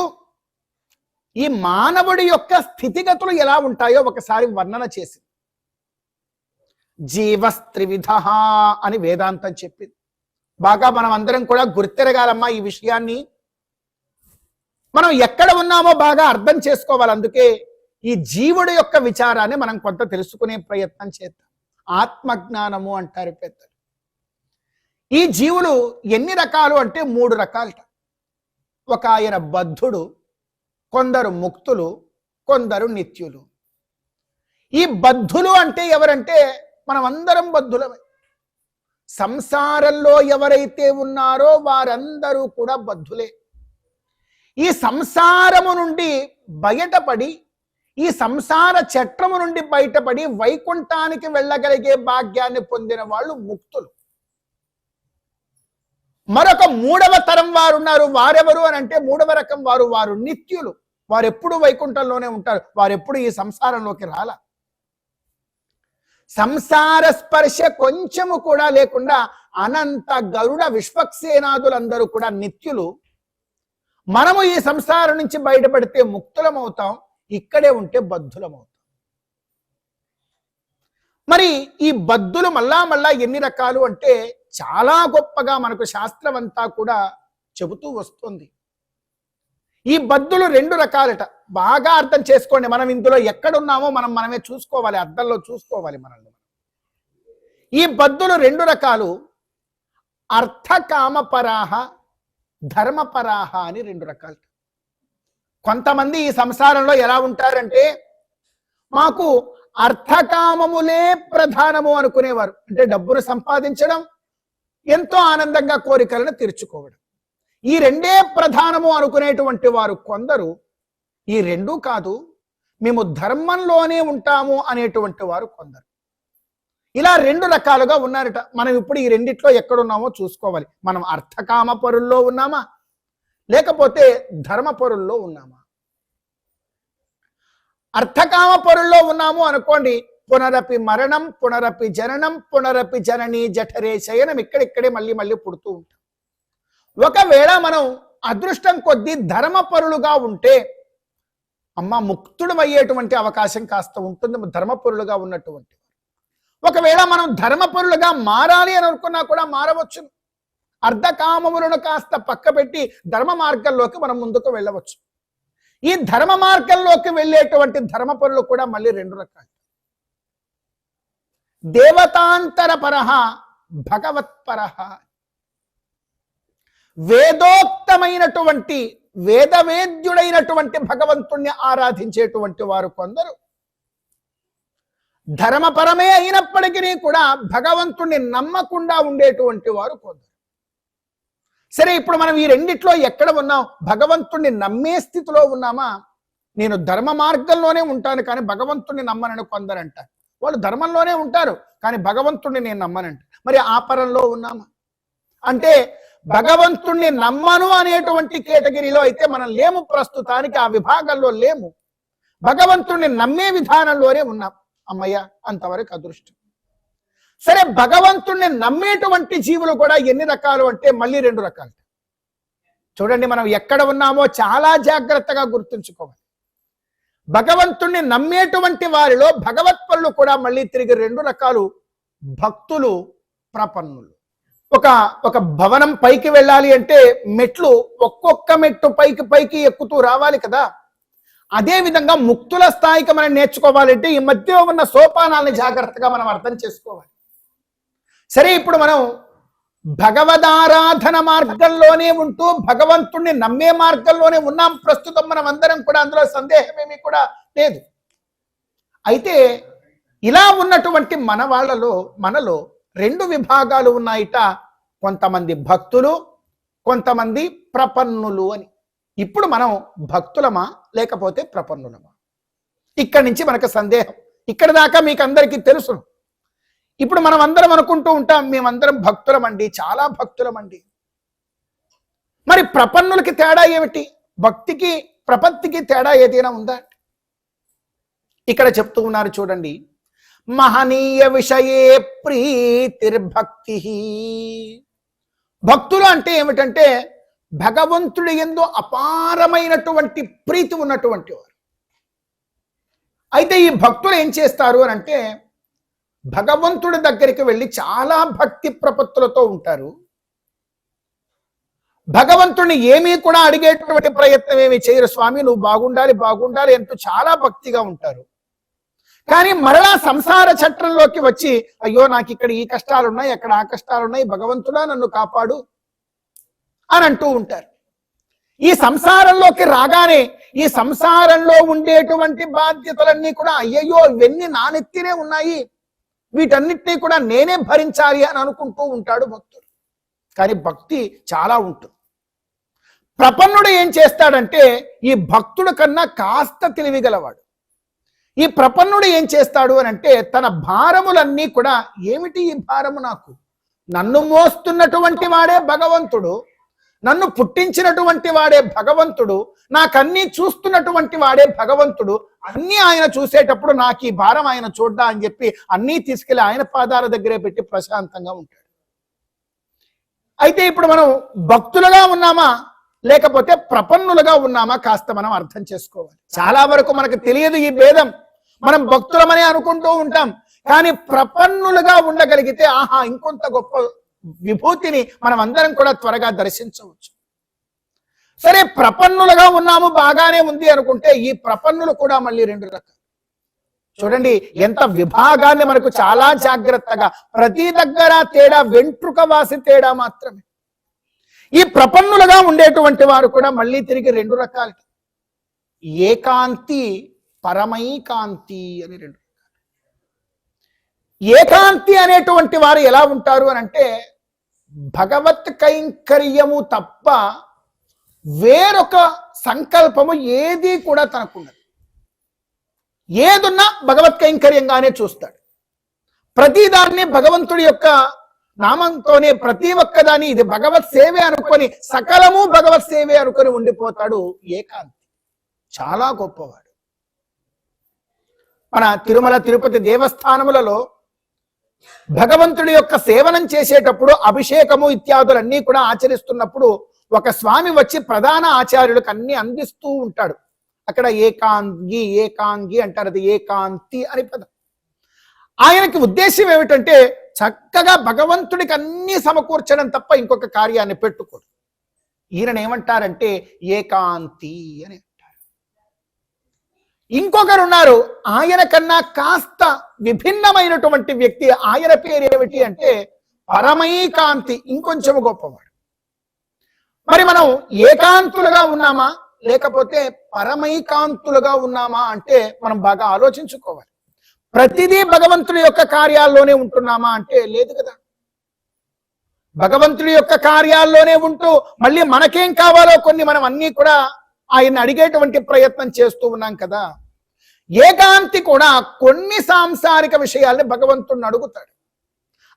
ఈ మానవుడి యొక్క స్థితిగతులు ఎలా ఉంటాయో ఒకసారి వర్ణన చేసింది. జీవస్త్రివిధ అని వేదాంతం చెప్పింది. బాగా మనం అందరం కూడా గుర్తెరగాలమ్మా ఈ విషయాన్ని. మనం ఎక్కడ ఉన్నామో బాగా అర్థం చేసుకోవాలి. అందుకే ఈ జీవుడి యొక్క విచారాన్ని మనం కొంత తెలుసుకునే ప్రయత్నం చేద్దాం. ఆత్మజ్ఞానము అంటారు పెద్దలు. ఈ జీవులు ఎన్ని రకాలు అంటే 3 రకాలట. ఒక ఆయన బద్ధుడు, కొందరు ముక్తులు, కొందరు నిత్యులు. ఈ బద్ధులు అంటే ఎవరంటే మనం అందరం బద్ధులమే. సంసారంలో ఎవరైతే ఉన్నారో వారందరూ కూడా బద్ధులే. ఈ సంసారము నుండి బయటపడి ఈ సంసార చట్రము నుండి బయటపడి వైకుంఠానికి వెళ్ళగలిగే భాగ్యాన్ని పొందిన వాళ్ళు ముక్తులు. మరొక మూడవ తరం వారు ఉన్నారు. వారెవరు అని అంటే మూడవ రకం వారు, వారు నిత్యులు. వారు ఎప్పుడు వైకుంఠంలోనే ఉంటారు. వారు ఎప్పుడు ఈ సంసారంలోకి రాల. సంసార స్పర్శ కొంచెము కూడా లేకుండా అనంత గరుడ విశ్వక్సేనాదులందరూ కూడా నిత్యులు. మనము ఈ సంసారం నుంచి బయటపడితే ముక్తులమవుతాం, ఇక్కడే ఉంటే బద్ధులమవుతాం. మరి ఈ బద్ధులు మళ్ళా ఎన్ని రకాలు అంటే చాలా గొప్పగా మనకు శాస్త్రం అంతా కూడా చెబుతూ వస్తుంది. ఈ బద్ధులు 2 రకాలట. బాగా అర్థం చేసుకోండి. మనం ఇందులో ఎక్కడున్నామో మనమే చూసుకోవాలి, అర్థంలో చూసుకోవాలి మనల్ని. ఈ బద్ధులు 2 రకాలు. అర్థకామపరాహ, ధర్మపరాహ అని 2 రకాలు. కొంతమంది ఈ సంసారంలో ఎలా ఉంటారంటే మాకు అర్థకామములే ప్రధానము అనుకునేవారు. అంటే డబ్బును సంపాదించడం, ఎంతో ఆనందంగా కోరికలను తీర్చుకోవడం, ఈ 2 ప్రధానము అనుకునేటువంటి వారు కొందరు. ఈ 2 కాదు, మేము ధర్మంలోనే ఉంటాము అనేటువంటి వారు కొందరు. ఇలా 2 రకాలుగా ఉన్నారట. మనం ఇప్పుడు ఈ రెండిట్లో ఎక్కడున్నామో చూసుకోవాలి. మనం అర్థకామ పరుల్లో ఉన్నామా, లేకపోతే ధర్మ పరుల్లో ఉన్నామా? అర్థకామ పరుల్లో ఉన్నాము అనుకోండి, పునరపి మరణం, పునరపి జననం, పునరపి జననీ జఠరే శయనం, ఇక్కడిక్కడే మళ్ళీ పుడుతూ ఉంటాం. ఒకవేళ మనం అదృష్టం కొద్దీ ధర్మపరులుగా ఉంటే ముక్తుడు అయ్యేటువంటి అవకాశం కాస్త ఉంటుంది, ధర్మపరులుగా ఉన్నటువంటి. ఒకవేళ మనం ధర్మపరులుగా మారాలి అని అనుకున్నా కూడా మారవచ్చు. అర్ధకామములను కాస్త పక్క పెట్టి ధర్మ మార్గంలోకి మనం ముందుకు వెళ్ళవచ్చు. ఈ ధర్మ మార్గంలోకి వెళ్ళేటువంటి ధర్మపరులు కూడా మళ్ళీ 2 రకాలు. దేవతాంతరపరః, భగవత్పరః. వేదోక్తమైనటువంటి వేదవేద్యుడైనటువంటి భగవంతుణ్ణి ఆరాధించేటువంటి వారు కొందరు. ధర్మపరమే అయినప్పటికీ కూడా భగవంతుణ్ణి నమ్మకుండా ఉండేటువంటి వారు కొందరు. సరే, ఇప్పుడు మనం ఈ రెండిట్లో ఎక్కడ ఉన్నాం? భగవంతుణ్ణి నమ్మే స్థితిలో ఉన్నామా? నేను ధర్మ మార్గంలోనే ఉంటాను కానీ భగవంతుణ్ణి నమ్మనని కొందరు అంటారు. వాళ్ళు ధర్మంలోనే ఉంటారు కానీ భగవంతుణ్ణి నేను నమ్మనంట. మరి ఆ పరంలో ఉన్నామా? అంటే భగవంతుణ్ణి నమ్మను అనేటువంటి కేటగిరీలో అయితే మనం లేము. ప్రస్తుతానికి ఆ విభాగంలో లేము. భగవంతుణ్ణి నమ్మే విధానంలోనే ఉన్నాం. అమ్మయ్య, అంతవరకు అదృష్టం. సరే, భగవంతుణ్ణి నమ్మేటువంటి జీవులు కూడా ఎన్ని రకాలు అంటే మళ్ళీ 2 రకాలు. చూడండి, మనం ఎక్కడ ఉన్నామో చాలా జాగ్రత్తగా గుర్తుంచుకోవాలి. భగవంతుణ్ణి నమ్మేటువంటి వారిలో భగవత్పరులు కూడా మళ్ళీ తిరిగి 2 రకాలు. భక్తులు, ప్రపన్నులు. ఒక భవనం పైకి వెళ్ళాలి అంటే మెట్లు, ఒక్కొక్క మెట్టు పైకి ఎక్కుతూ రావాలి కదా. అదే విధంగా ముక్తుల స్థాయికి మనం నేర్చుకోవాలంటే ఈ మధ్యలో ఉన్న సోపానాలని జాగ్రత్తగా మనం అర్థం చేసుకోవాలి. సరే, ఇప్పుడు మనం భగవదారాధన మార్గంలోనే ఉంటూ భగవంతుణ్ణి నమ్మే మార్గంలోనే ఉన్నాం ప్రస్తుతం మనం అందరం కూడా. అందులో సందేహమేమీ కూడా లేదు. అయితే ఇలా ఉన్నటువంటి మనలో 2 విభాగాలు ఉన్నాయిట. కొంతమంది భక్తులు, కొంతమంది ప్రపన్నులు అని. ఇప్పుడు మనం భక్తులమా లేకపోతే ప్రపన్నులమా? ఇక్కడి నుంచి మనకు సందేహం. ఇక్కడ దాకా మీకు అందరికీ తెలుసు. ఇప్పుడు మనం అందరం అనుకుంటూ ఉంటాం, మేమందరం భక్తులమండి, చాలా భక్తులమండి. మరి ప్రపన్నులకి తేడా ఏమిటి? భక్తికి ప్రపత్తికి తేడా ఏదైనా ఉందా? ఇక్కడ చెప్తూ ఉన్నారు చూడండి. మహనీయ విషయే ప్రీతిర్భక్తి. భక్తులు అంటే ఏమిటంటే భగవంతుడి యందు అపారమైనటువంటి ప్రీతి ఉన్నటువంటి వారు. అయితే ఈ భక్తులు ఏం చేస్తారు అని అంటే భగవంతుడి దగ్గరికి వెళ్ళి చాలా భక్తి ప్రపత్తులతో ఉంటారు. భగవంతుడిని ఏమీ కూడా అడిగేటువంటి ప్రయత్నం ఏమి చేయరు. స్వామి నువ్వు బాగుండాలి అంటూ చాలా భక్తిగా ఉంటారు. కానీ మరలా సంసార చట్రంలోకి వచ్చి అయ్యో నాకు ఇక్కడ ఈ కష్టాలున్నాయి, అక్కడ ఆ కష్టాలున్నాయి, భగవంతుడా నన్ను కాపాడు అని అంటూ ఉంటారు. ఈ సంసారంలోకి రాగానే ఈ సంసారంలో ఉండేటువంటి బాధ్యతలన్నీ కూడా అయ్యయ్యో ఇవన్నీ నా నెత్తినే ఉన్నాయి, వీటన్నిటినీ కూడా నేనే భరించాలి అని అనుకుంటూ ఉంటాడు భక్తుడు. కానీ భక్తి చాలా ఉంటుంది. ప్రపన్నుడు ఏం చేస్తాడంటే ఈ భక్తుడు కన్నా కాస్త తెలివిగలవాడు. ఈ ప్రపన్నుడు ఏం చేస్తాడు అని అంటే తన భారములన్నీ కూడా, ఏమిటి ఈ భారము నాకు, నన్ను మోస్తున్నటువంటి వాడే భగవంతుడు, నన్ను పుట్టించినటువంటి వాడే భగవంతుడు, నాకన్నీ చూస్తున్నటువంటి వాడే భగవంతుడు, అన్నీ ఆయన చూసేటప్పుడు నాకు ఈ భారం ఆయన చూడ్డా అని చెప్పి అన్నీ తీసుకెళ్లి ఆయన పాదాల దగ్గరే పెట్టి ప్రశాంతంగా ఉంటాడు. అయితే ఇప్పుడు మనం భక్తులుగా ఉన్నామా లేకపోతే ప్రపన్నులుగా ఉన్నామా కాస్త మనం అర్థం చేసుకోవాలి. చాలా వరకు మనకు తెలియదు ఈ భేదం. మనం భక్తులమని అనుకుంటూ ఉంటాం, కానీ ప్రపన్నులుగా ఉండగలిగితే ఆహా ఇంకొంత గొప్ప విభూతిని మనం అందరం కూడా త్వరగా దర్శించవచ్చు. సరే, ప్రపన్నులుగా ఉన్నాము బాగానే ఉంది అనుకుంటే ఈ ప్రపన్నులు కూడా మళ్ళీ రెండు రకాలు. చూడండి ఎంత విభాగాన్ని మనకు చాలా జాగ్రత్తగా, ప్రతి దగ్గర తేడా వెంట్రుక వాసి తేడా మాత్రమే. ఈ ప్రపన్నులుగా ఉండేటువంటి వారు కూడా మళ్ళీ తిరిగి రెండు రకాలు, ఏకాంతి పరమైకాంతి అని రెండు రకాలు. ఏకాంతి అనేటువంటి వారు ఎలా ఉంటారు అని అంటే భగవత్ కైంకర్యము తప్ప వేరొక సంకల్పము ఏది కూడా తనకుండదు. ఏదున్నా భగవత్ కైంకర్యంగానే చూస్తాడు. ప్రతిదాన్ని భగవంతుడి యొక్క నామంతోనే ప్రతి ఒక్కదాన్ని ఇది భగవత్ సేవే అనుకొని, సకలము భగవత్ సేవే అనుకొని ఉండిపోతాడు ఏకాంతి. చాలా గొప్పవాడు. మన తిరుమల తిరుపతి దేవస్థానములలో భగవంతుడి యొక్క సేవనం చేసేటప్పుడు అభిషేకము ఇత్యాదులన్నీ కూడా ఆచరిస్తున్నప్పుడు ఒక స్వామి వచ్చి ప్రధాన ఆచార్యులకు అన్ని అందిస్తూ ఉంటాడు. అక్కడ ఏకాంగి ఏకాంగి అంటారు, అది ఏకాంతి అని పదం. ఆయనకి ఉద్దేశం ఏమిటంటే చక్కగా భగవంతుడికి అన్ని సమకూర్చడం తప్ప ఇంకొక కార్యాన్ని పెట్టుకోడు. ఈయన ఏమంటారంటే ఏకాంతి అని అంటారు. ఇంకొకరు ఉన్నారు, ఆయన కన్నా కాస్త విభిన్నమైనటువంటి వ్యక్తి. ఆయన పేరు ఏమిటి అంటే పరమైకాంతి, ఇంకొంచెం గొప్పవాడు. మరి మనం ఏకాంతులుగా ఉన్నామా లేకపోతే పరమైకాంతులుగా ఉన్నామా అంటే మనం బాగా ఆలోచించుకోవాలి. ప్రతిదీ భగవంతుడి యొక్క కార్యాల్లోనే ఉంటున్నామా అంటే లేదు కదా. భగవంతుడి యొక్క కార్యాల్లోనే ఉంటూ మళ్ళీ మనకేం కావాలో కొన్ని మనం అన్నీ కూడా ఆయన అడిగేటువంటి ప్రయత్నం చేస్తూ ఉన్నాం కదా. ఏకాంతి కూడా కొన్ని సాంసారిక విషయాల్ని భగవంతుడిని అడుగుతాడు.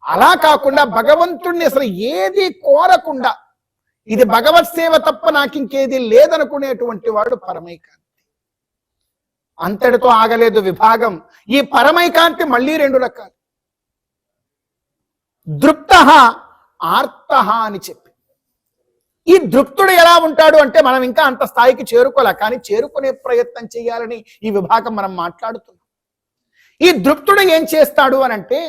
అలా కాకుండా భగవంతుడిని అసలు ఏది కోరకుండా ఇది భగవత్ సేవ తప్ప నాకు ఇంకేది లేదనుకునేటువంటి వాడు పరమైకాంతి. అంతటితో ఆగలేదు విభాగం. ఈ పరమైకాంతి మళ్ళీ రెండు రకాలు, దృప్త ఆర్త అని చెప్పి. ఈ దృప్తుడు ఎలా ఉంటాడు అంటే మనం ఇంకా అంత స్థాయికి చేరుకోలే, కానీ చేరుకునే ప్రయత్నం చేయాలని ఈ విభాగం మనం మాట్లాడుతున్నాం. ఈ దృప్తుడు ఏం చేస్తాడు అని అంటే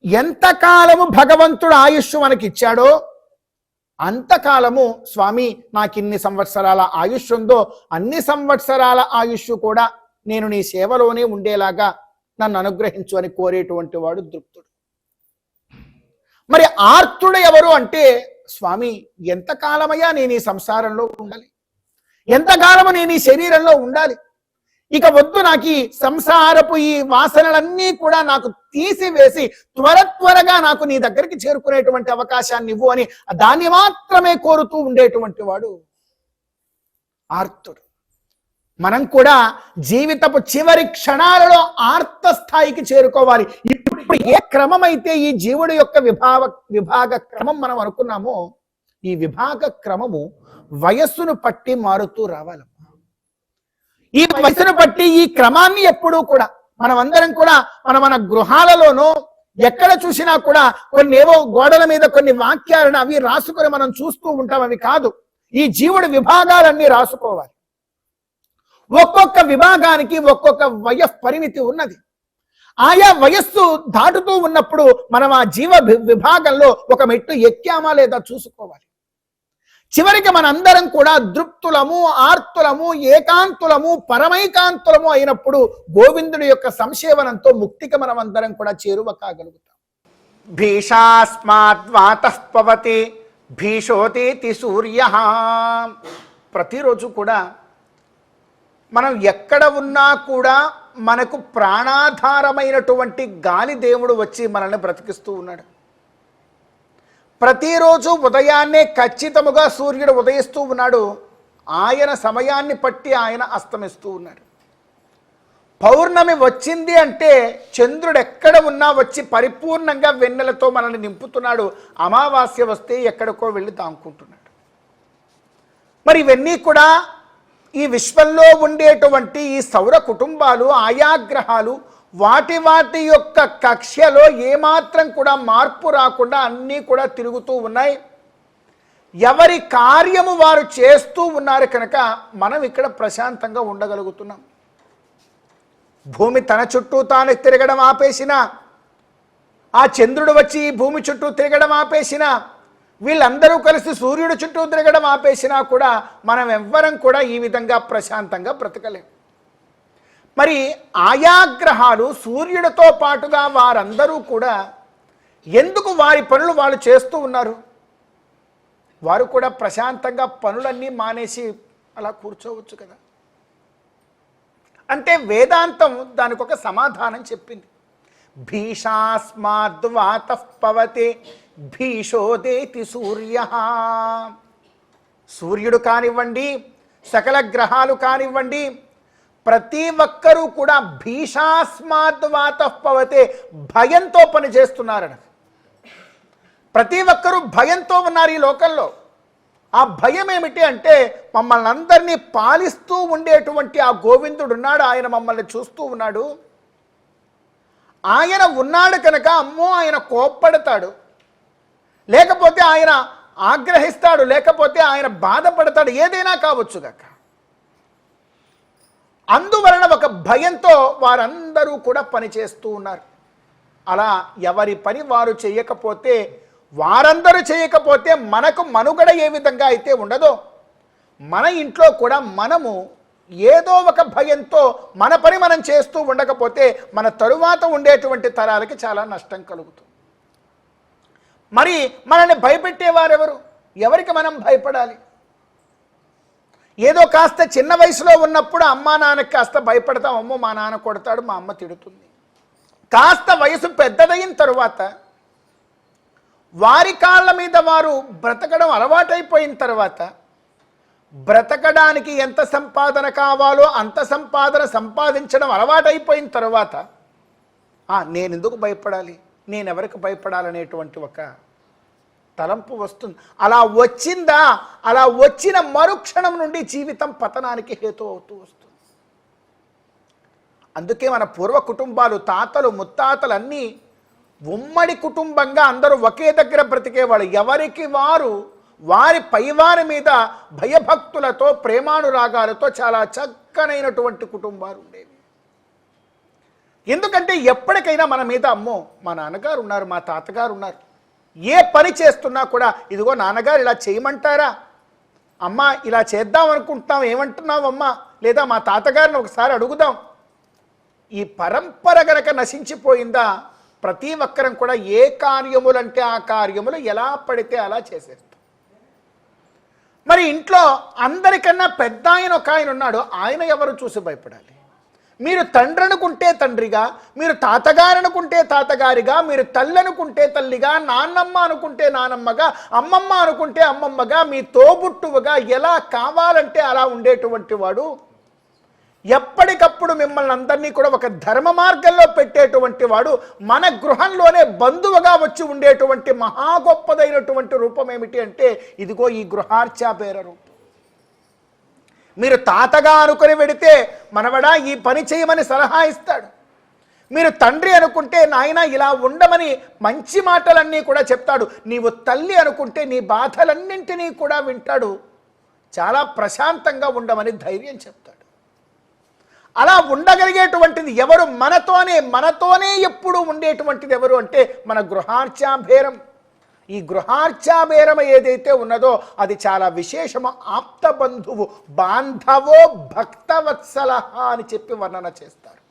ఎంతకాలము భగవంతుడు ఆయుష్ మనకి ఇచ్చాడో అంతకాలము స్వామి నాకు ఇన్ని సంవత్సరాల ఆయుష్ ఉందో అన్ని సంవత్సరాల ఆయుష్ కూడా నేను నీ సేవలోనే ఉండేలాగా నన్ను అనుగ్రహించు అని కోరేటువంటి వాడు దృప్తుడు. మరి ఆర్తుడు ఎవరు అంటే స్వామి ఎంతకాలమయ్యా నేను ఈ సంసారంలో ఉండాలి, ఎంతకాలము నేను ఈ శరీరంలో ఉండాలి, ఇక వద్దు, నాకు ఈ సంసారపు ఈ వాసనలన్నీ కూడా నాకు తీసివేసి త్వరగా నాకు నీ దగ్గరికి చేరుకునేటువంటి అవకాశాన్ని ఇవ్వు అని దాన్ని మాత్రమే కోరుతూ ఉండేటువంటి వాడు ఆర్తుడు. మనం కూడా జీవితపు చివరి క్షణాలలో ఆర్త స్థాయికి చేరుకోవాలి. ఇప్పుడు ఏ క్రమం అయితే ఈ జీవుడి యొక్క విభాగ క్రమం మనం అనుకున్నామో ఈ విభాగ క్రమము వయస్సును పట్టి మారుతూ రావాలి. ఈ వయసును బట్టి ఈ క్రమాన్ని ఎప్పుడూ కూడా మనమందరం కూడా మన గృహాలలోనో ఎక్కడ చూసినా కూడా కొన్ని ఏవో గోడల మీద కొన్ని వాక్యాలను అవి రాసుకొని మనం చూస్తూ ఉంటాం. అవి కాదు, ఈ జీవుడి విభాగాలన్నీ రాసుకోవాలి. ఒక్కొక్క విభాగానికి ఒక్కొక్క వయ పరిమితి ఉన్నది. ఆయా వయస్సు దాటుతూ ఉన్నప్పుడు మనం ఆ జీవ విభాగంలో ఒక మెట్టు ఎక్కామా లేదా చూసుకోవాలి. చివరికి మనందరం కూడా దృప్తులము, ఆర్తులము, ఏకాంతులము, పరమైకాంతులము అయినప్పుడు గోవిందుడి యొక్క సంసేవనంతో ముక్తికి మనం అందరం కూడా చేరువ కాగలుగుతాం. భీషాస్మాద్వాతః పవతి భీషోతేతి సూర్యః. ప్రతిరోజు కూడా మనం ఎక్కడ ఉన్నా కూడా మనకు ప్రాణాధారమైనటువంటి గాలి దేవుడు వచ్చి మనల్ని బ్రతికిస్తూ ఉన్నాడు. ప్రతిరోజు ఉదయాన్నే ఖచ్చితముగా సూర్యుడు ఉదయిస్తూ ఉన్నాడు, ఆయన సమయాన్ని పట్టి ఆయన అస్తమిస్తూ ఉన్నాడు. పౌర్ణమి వచ్చింది అంటే చంద్రుడు ఎక్కడ ఉన్నా వచ్చి పరిపూర్ణంగా వెన్నెలతో మనల్ని నింపుతున్నాడు. అమావాస్య వస్తే ఎక్కడికో వెళ్ళి దాంకుంటున్నాడు. మరి ఇవన్నీ కూడా ఈ విశ్వంలో ఉండేటువంటి ఈ సౌర కుటుంబాలు, ఆయా గ్రహాలు వాటి వాటి యొక్క కక్ష్యలో ఏమాత్రం కూడా మార్పు రాకుండా అన్నీ కూడా తిరుగుతూ ఉన్నాయి. ఎవరి కార్యము వారు చేస్తూ ఉన్నారు కనుక మనం ఇక్కడ ప్రశాంతంగా ఉండగలుగుతున్నాం. భూమి తన చుట్టూ తాను తిరగడం ఆపేసిన, ఆ చంద్రుడు వచ్చి ఈ భూమి చుట్టూ తిరగడం ఆపేసిన, వీళ్ళందరూ కలిసి సూర్యుడు చుట్టూ తిరగడం ఆపేసినా కూడా మనం ఎవ్వరం కూడా ఈ విధంగా ప్రశాంతంగా బ్రతకలేం. మరి ఆయా గ్రహాలు సూర్యుడితో పాటుగా వారందరూ కూడా ఎందుకు వారి పనులు వాళ్ళు చేస్తూ ఉన్నారు? వారు కూడా ప్రశాంతంగా పనులన్నీ మానేసి అలా కూర్చోవచ్చు కదా. అంటే వేదాంతం దానికి ఒక సమాధానం చెప్పింది. భీషాస్మాద్వాతః పవతే భీషోదేతి సూర్య. సూర్యుడు కానివ్వండి, సకల గ్రహాలు కానివ్వండి, ప్రతి ఒక్కరూ కూడా భీషాస్మాద్వాతః పవతే భయంతో పనిచేస్తున్నారని. ప్రతి ఒక్కరూ భయంతో ఉన్నారు ఈ లోకంలో. ఆ భయం ఏమిటి అంటే మమ్మల్ని అందరినీ పాలిస్తూ ఉండేటువంటి ఆ గోవిందుడు ఉన్నాడు, ఆయన మమ్మల్ని చూస్తూ ఉన్నాడు. ఆయన ఉన్నాడు కనుక అమ్మో ఆయన కోప్పడతాడు, లేకపోతే ఆయన ఆగ్రహిస్తాడు, లేకపోతే ఆయన బాధపడతాడు, ఏదైనా కావచ్చు కాక. అందువలన ఒక భయంతో వారందరూ కూడా పనిచేస్తూ ఉన్నారు. అలా ఎవరి పని వారు చేయకపోతే, వారందరూ చేయకపోతే మనకు మనుగడ ఏ విధంగా అయితే ఉండదో, మన ఇంట్లో కూడా మనము ఏదో ఒక భయంతో మన పని మనం చేస్తూ ఉండకపోతే మన తరువాత ఉండేటువంటి తరాలకి చాలా నష్టం కలుగుతుంది. మరి మనల్ని భయపెట్టేవారెవరు? ఎవరికి మనం భయపడాలి? ఏదో కాస్త చిన్న వయసులో ఉన్నప్పుడు అమ్మా నాన్నకి కాస్త భయపడతాం, అమ్మో మా నాన్న కొడతాడు, మా అమ్మ తిడుతుంది. కాస్త వయసు పెద్దదైన తరువాత వారి కాళ్ళ మీద వారు బ్రతకడం అలవాటైపోయిన తర్వాత, బ్రతకడానికి ఎంత సంపాదన కావాలో అంత సంపాదన సంపాదించడం అలవాటైపోయిన తర్వాత నేను ఎందుకు భయపడాలి, నేను ఎవరికి భయపడాలనేటువంటి ఒక తలంపు వస్తుంది. అలా వచ్చిందా, అలా వచ్చిన మరుక్షణం నుండి జీవితం పతనానికి హేతు అవుతూ వస్తుంది. అందుకే మన పూర్వ కుటుంబాలు, తాతలు ముత్తాతలు అన్నీ ఉమ్మడి కుటుంబంగా అందరూ ఒకే దగ్గర బ్రతికేవాళ్ళు. ఎవరికి వారు వారి పైవారి మీద భయభక్తులతో, ప్రేమానురాగాలతో చాలా చక్కనైనటువంటి కుటుంబాలు ఉండేవి. ఎందుకంటే ఎప్పటికైనా మన మీద అమ్మో మా నాన్నగారు ఉన్నారు, మా తాతగారు ఉన్నారు, ఏ పని చేస్తున్నా కూడా ఇదిగో నాన్నగారు ఇలా చేయమంటారా, అమ్మ ఇలా చేద్దాం అనుకుంటున్నాం, ఏమంటున్నావు అమ్మ, లేదా మా తాతగారిని ఒకసారి అడుగుదాం. ఈ పరంపర గనక నశించిపోయిందా, ప్రతి ఒక్కరం కూడా ఏ కార్యములంటే ఆ కార్యములు ఎలా పడితే అలా చేసేస్తాం. మరి ఇంట్లో అందరికన్నా పెద్ద ఆయన ఒక ఆయన ఉన్నాడు, ఆయన ఎవరు చూసి భయపడాలి? మీరు తండ్రి అనుకుంటే తండ్రిగా, మీరు తాతగారు అనుకుంటే తాతగారిగా, మీరు తల్లి అనుకుంటే తల్లిగా, నాన్నమ్మ అనుకుంటే నానమ్మగా, అమ్మమ్మ అనుకుంటే అమ్మమ్మగా, మీ తోబుట్టువుగా ఎలా కావాలంటే అలా ఉండేటువంటి వాడు ఎప్పటికప్పుడు మిమ్మల్ని అందరినీ కూడా ఒక ధర్మ మార్గంలో పెట్టేటువంటి వాడు మన గృహంలోనే బంధువుగా వచ్చి ఉండేటువంటి మహా గొప్పదైనటువంటి రూపం ఏమిటి అంటే ఇదిగో ఈ గృహార్చాబేర రూపం. మీరు తాతగా అనుకుని వెడితే మనవడా ఈ పని చేయమని సలహా ఇస్తాడు. మీరు తండ్రి అనుకుంటే నాయన ఇలా ఉండమని మంచి మాటలన్నీ కూడా చెప్తాడు. నీవు తల్లి అనుకుంటే నీ బాధలన్నింటినీ కూడా వింటాడు, చాలా ప్రశాంతంగా ఉండమని ధైర్యం చెప్తాడు. అలా ఉండగలిగేటువంటిది ఎవరు? మనతోనే ఎప్పుడు ఉండేటువంటిది ఎవరు అంటే మన గృహార్చాభేరం. ఈ గృహార్చాభేరం ఏదైతే ఉన్నదో అది చాలా విశేషము. ఆప్త బంధువు, బాంధవో భక్తవత్సల అని చెప్పి వర్ణన చేస్తారు.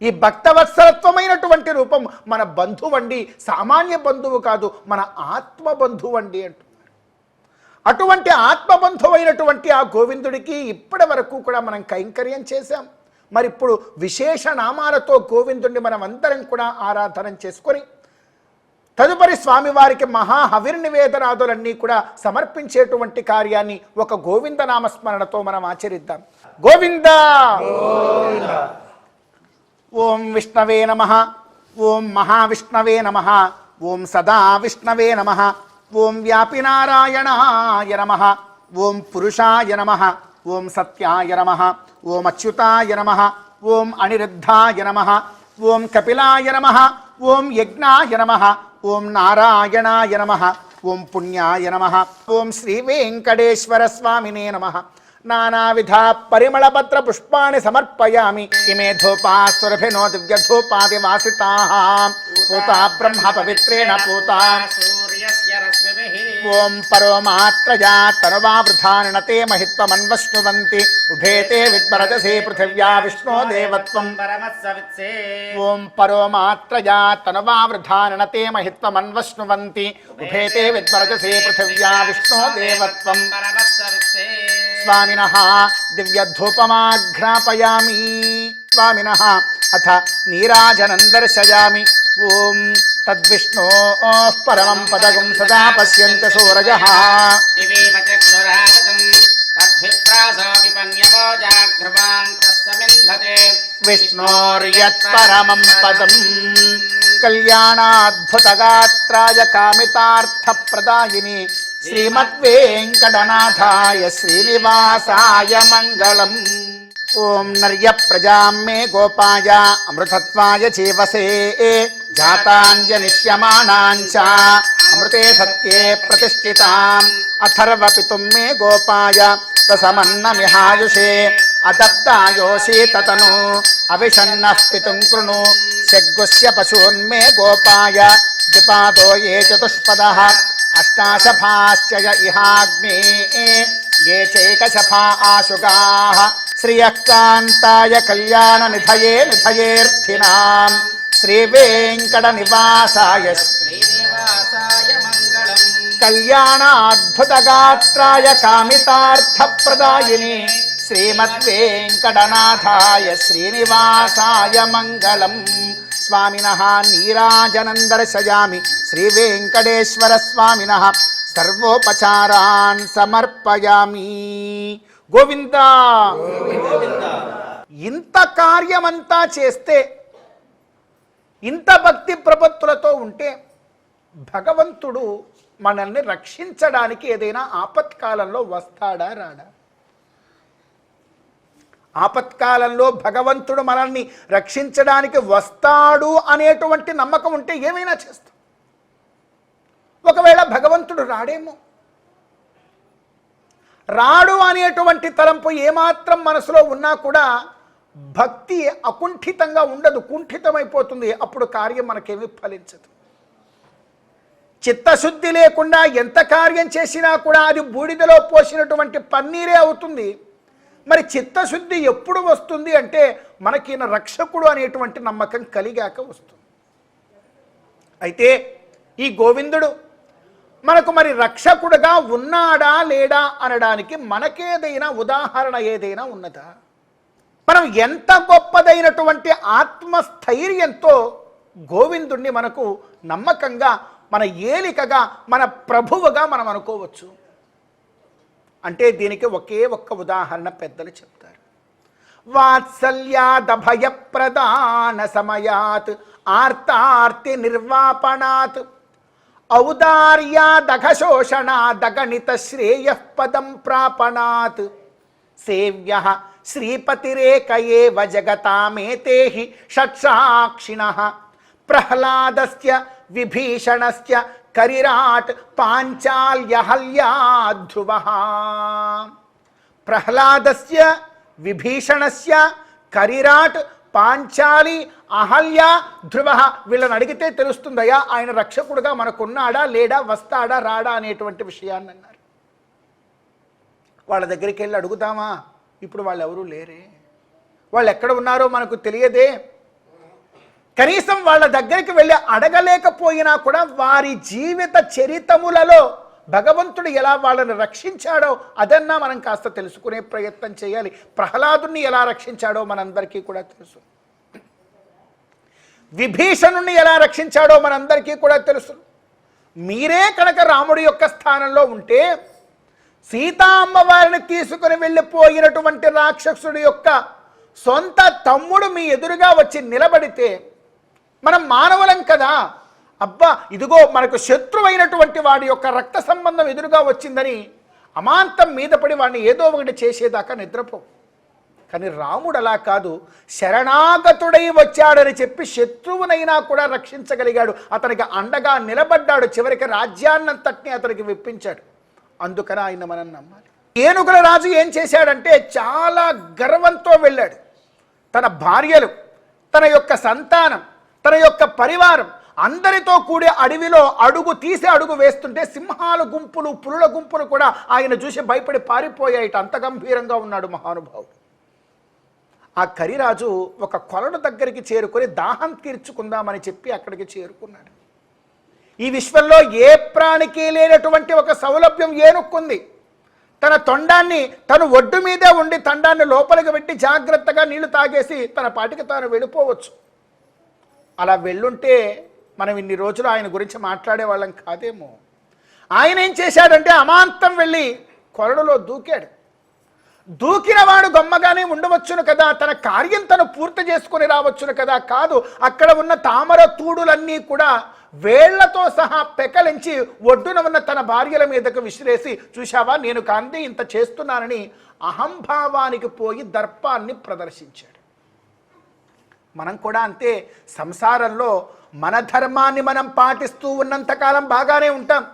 ఈ భక్తవత్సలత్వమైనటువంటి రూపం మన బంధువండి, సామాన్య బంధువు కాదు, మన ఆత్మ బంధువండి అంటున్నారు. అటువంటి ఆత్మబంధువైనటువంటి ఆ గోవిందుడికి ఇప్పటి వరకు కూడా మనం కైంకర్యం చేశాం. మరి ఇప్పుడు విశేష నామాలతో గోవిందుడిని మనం అందరం కూడా ఆరాధన చేసుకొని తదుపరి స్వామివారికి మహా హవిర్నివేదనాదులన్నీ కూడా సమర్పించేటువంటి కార్యాన్ని ఒక గోవింద నామస్మరణతో మనం ఆచరిద్దాం. గోవింద ఓం విష్ణవే నమః. ఓం మహావిష్ణవే నమః. ఓం సదా విష్ణవే నమః. ఓం వ్యాపినారాయణాయ నమః. ఓం పురుషాయ నమః. ఓం సత్యాయ నమః. ఓం అచ్యుతాయ నమః. ఓం అనిరుద్ధాయ నమః. ఓం కపిలాయ నమః. ఓం యజ్ఞాయ నమః. ఓం నారాయణాయ నమః. ఓం పుణ్యాయ నమః. ఓం శ్రీ వెంకటేశ్వర స్వామినే నమః. నానావిధ పరిమళపత్ర పుష్పాణి సమర్పయామి. ఇమే ధూపా సురభినో దివ్య ధూపాది వాసితాః పూతా బ్రహ్మ పవిత్రేణ పూతా. ఓం పరోమాత్రజా తనువావృధానినతే మహిత్వమన్వశ్నువంతి ఉభేతే విద్మరజసే పృథివ్యా విష్ణో దేవత్వం. ఓం పరోమాత్రజా తనువావృధానినతే మహిత్వమన్వశ్నువంతి ఉభేతే విద్మరజసే పృథివ్యా విష్ణో దేవత్వం. స్వామినః దివ్యధూపమాఘ్రాపయామి. స్వామినః అథ నీరాజనం దర్శయామి. ఓం తద్విష్ణోః పరమం పదగం సదా పశ్యంత సూరజః. విష్ణోర్యత్పరమం పదం కళ్యాణాద్భుతగాత్రాయ కామితార్థప్రదాయిని శ్రీమద్వేంకటనాథాయ శ్రీనివాసాయ మంగళం. ఓం నర్య ప్రజాం మే గోపాయ అమృతత్వాయ జీవసే జాతాంజనిష్యమాణాంచ అమృతే సత్యే ప్రతిష్ఠితాం అథర్వపితుం మే గోపాయ రసమన్నమిహాయుషే అదబ్దాయోషీతతను అవిషన్నః పితుం కృణు షడ్గుస్య పశూన్మే గోపాయ ద్విపాదో ఏ చతుష్పదః అష్టాశఫాశ్చయ ఇహాగ్నే ఏ చైకశఫా ఆశుగాః శ్రియః కాంతాయ కళ్యాణ నిధయే నిధయేర్థినాం శ్రీ వెంకట నివాసాయ కళ్యాణాద్భుతగాత్రాయ కామితార్థప్రదాయిని శ్రీమద్వేంకటనాథాయ శ్రీనివాసాయ మంగళం. స్వామినః నీరాజనం దర్శయామి. శ్రీ వెంకటేశ్వర స్వామినః సర్వోపచారాన్ సమర్పయామి. గోవింద. ఇంత కార్యమంతా చేస్తే, ఇంత భక్తి ప్రపత్తులతో ఉంటే భగవంతుడు మనల్ని రక్షించడానికి ఏదైనా ఆపత్కాలంలో వస్తాడా రాడా? ఆపత్కాలంలో భగవంతుడు మనల్ని రక్షించడానికి వస్తాడు అనేటువంటి నమ్మకం ఉంటే ఏమైనా చేస్తాం. ఒకవేళ భగవంతుడు రాడేమో, రాడు అనేటువంటి తలంపు ఏమాత్రం మనసులో ఉన్నా కూడా భక్తి అకుంఠితంగా ఉండదు, కుంఠితమైపోతుంది. అప్పుడు కార్యం మనకేమీ ఫలించదు. చిత్తశుద్ధి లేకుండా ఎంత కార్యం చేసినా కూడా అది బూడిదలో పోసినటువంటి పన్నీరే అవుతుంది. మరి చిత్తశుద్ధి ఎప్పుడు వస్తుంది అంటే మనకి రక్షకుడు అనేటువంటి నమ్మకం కలిగాక వస్తుంది. అయితే ఈ గోవిందుడు మనకు మరి రక్షకుడుగా ఉన్నాడా లేడా అనడానికి మనకేదైనా ఉదాహరణ ఏదైనా ఉన్నదా? మనం ఎంత గొప్పదైనటువంటి ఆత్మస్థైర్యంతో గోవిందుణ్ణి మనకు నమ్మకంగా, మన ఏలికగా, మన ప్రభువుగా మనం అనుకోవచ్చు అంటే దీనికి ఒకే ఒక్క ఉదాహరణ పెద్దలు చెప్తారు. వాత్సల్యాదభయ ప్రదాన సమయాత్ ఆర్తార్తి నిర్వాపణాత్ ఔదార్యాదఘశోషణాదగణిత శ్రేయః పదం ప్రాపణాత్ సేవ్యః శ్రీపతిరేక ఏవ జగతామేతే హి షట్సాక్షిణః ప్రహ్లాదస్య విభీషణస్య కరిరాట్ పాంచాల్యహల్యా ధ్రువః. ప్రహ్లాదస్య విభీషణస్య కరిరాట్ పాంచాలి అహల్య ధ్రువః. వీళ్ళని అడిగితే తెలుస్తుందయ్యా ఆయన రక్షకుడుగా మనకున్నాడా లేడా, వస్తాడా రాడా అనేటువంటి విషయాన్ని అన్నారు. వాళ్ళ దగ్గరికి వెళ్ళి అడుగుతామా? ఇప్పుడు వాళ్ళు ఎవరూ లేరే, వాళ్ళు ఎక్కడ ఉన్నారో మనకు తెలియదే. కనీసం వాళ్ళ దగ్గరికి వెళ్ళి అడగలేకపోయినా కూడా వారి జీవిత చరితములలో భగవంతుడు ఎలా వాళ్ళని రక్షించాడో అదన్నా మనం కాస్త తెలుసుకునే ప్రయత్నం చేయాలి. ప్రహ్లాదుని ఎలా రక్షించాడో మనందరికీ కూడా తెలుసు, విభీషణుని ఎలా రక్షించాడో మనందరికీ కూడా తెలుసు. మీరే కనుక రాముడి యొక్క స్థానంలో ఉంటే సీతా అమ్మవారిని తీసుకుని వెళ్ళిపోయినటువంటి రాక్షసుడి యొక్క సొంత తమ్ముడు మీ ఎదురుగా వచ్చి నిలబడితే మనం మానవులం కదా, అబ్బా ఇదిగో మనకు శత్రువైనటువంటి వాడి యొక్క రక్త సంబంధం ఎదురుగా వచ్చిందని అమాంతం మీద పడి వాడిని ఏదో ఒకటి చేసేదాకా నిద్రపో. కానీ రాముడు అలా కాదు, శరణాగతుడై వచ్చాడని చెప్పి శత్రువునైనా కూడా రక్షించగలిగాడు, అతనికి అండగా నిలబడ్డాడు, చివరికి రాజ్యాన్నంతటిని అతనికి విప్పించాడు. అందుకని ఆయన మనం నమ్మాలి. ఏనుగుల రాజు ఏం చేశాడంటే చాలా గర్వంతో వెళ్ళాడు. తన భార్యలు, తన యొక్క సంతానం, తన యొక్క పరివారం అందరితో కూడి అడవిలో అడుగు తీసి అడుగు వేస్తుంటే సింహాల గుంపులు, పులుల గుంపులు కూడా ఆయన చూసి భయపడి పారిపోయాయిట. అంత గంభీరంగా ఉన్నాడు మహానుభావుడు. ఆ కరిరాజు ఒక కొలను దగ్గరికి చేరుకొని దాహం తీర్చుకుందామని చెప్పి అక్కడికి చేరుకున్నాడు. ఈ విశ్వంలో ఏ ప్రాణికి లేనటువంటి ఒక సౌలభ్యం ఏనుక్కుంది. తన తొండాన్ని తను ఒడ్డు మీదే ఉండి తొండాన్ని లోపలికి పెట్టి జాగ్రత్తగా నీళ్లు తాగేసి తన పాటికి తాను వెళ్ళిపోవచ్చు. అలా వెళ్ళుంటే మనం ఇన్ని రోజులు ఆయన గురించి మాట్లాడే వాళ్ళం కాదేమో. ఆయన ఏం చేశాడంటే అమాంతం వెళ్ళి కొరడులో దూకాడు. దూకిన వాడు గమ్మగానే ఉండవచ్చును కదా, తన కార్యం తను పూర్తి చేసుకుని రావచ్చును కదా. కాదు, అక్కడ ఉన్న తామర తూడులన్నీ కూడా వేళ్లతో సహా పెకలించి ఒడ్డున ఉన్న తన భార్యల మీదకు విసిరేసి, చూశావా నేను కాంతి ఇంత చేస్తున్నానని అహంభావానికి పోయి దర్పాన్ని ప్రదర్శించాడు. మనం కూడా అంతే. సంసారంలో మన ధర్మాన్ని మనం పాటిస్తూ ఉన్నంతకాలం బాగానే ఉంటాం.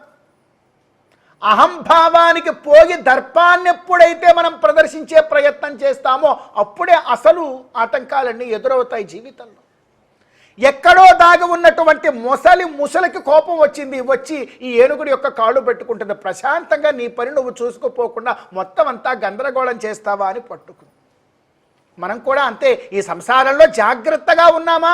అహంభావానికి పోయి దర్పాన్ని ఎప్పుడైతే మనం ప్రదర్శించే ప్రయత్నం చేస్తామో అప్పుడే అసలు ఆటంకాలన్నీ ఎదురవుతాయి జీవితంలో. ఎక్కడో దాగి ఉన్నటువంటి ముసలికి కోపం వచ్చింది, వచ్చి ఈ ఏనుగుడి యొక్క కాళ్ళు పెట్టుకుంటుంది. ప్రశాంతంగా నీ పని నువ్వు చూసుకుపోకుండా మొత్తం అంతా గందరగోళం చేస్తావా అని పట్టుకుంది. మనం కూడా అంతే. ఈ సంసారంలో జాగ్రత్తగా ఉన్నామా,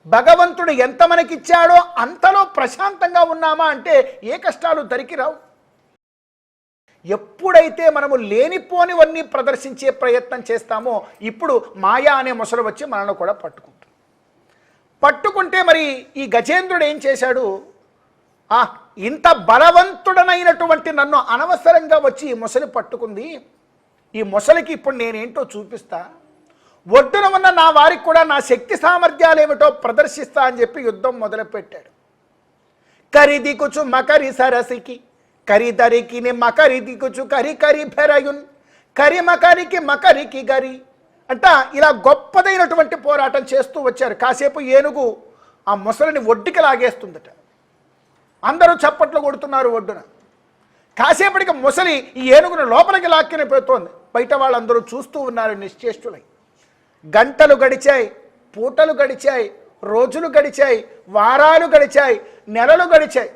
భగవంతుడు ఎంత మనకిచ్చాడో అంతలో ప్రశాంతంగా ఉన్నామా అంటే ఏ కష్టాలు దరికి రావు. ఎప్పుడైతే మనము లేనిపోనివన్నీ ప్రదర్శించే ప్రయత్నం చేస్తామో ఇప్పుడు మాయా అనే మొసలు వచ్చి మనల్ని కూడా పట్టుకుంటే మరి ఈ గజేంద్రుడు ఏం చేశాడు, ఇంత బలవంతుడనైనటువంటి నన్ను అనవసరంగా వచ్చి ఈ మొసలి పట్టుకుంది, ఈ మొసలికి ఇప్పుడు నేనేంటో చూపిస్తా, ఒడ్డున ఉన్న నా వారికి కూడా నా శక్తి సామర్థ్యాలు ఏమిటో ప్రదర్శిస్తా అని చెప్పి యుద్ధం మొదలుపెట్టాడు. కరిదికుచు మకరి సరసికి కరిదరికి మకరిదికుచు కరి కరి భెరయున్ కరి మకరికి మకరికి గరి అంట ఇలా గొప్పదైనటువంటి పోరాటం చేస్తూ వచ్చారు. కాసేపు ఏనుగు ఆ మొసలిని ఒడ్డుకి లాగేస్తుందట. అందరూ చప్పట్లు కొడుతున్నారు ఒడ్డున. కాసేపటికి మొసలి ఈ ఏనుగును లోపలికి లాక్కిని పోతోంది. బయట వాళ్ళందరూ చూస్తూ ఉన్నారు నిశ్చేష్టులై. గంటలు గడిచాయి, పూటలు గడిచాయి, రోజులు గడిచాయి, వారాలు గడిచాయి, నెలలు గడిచాయి.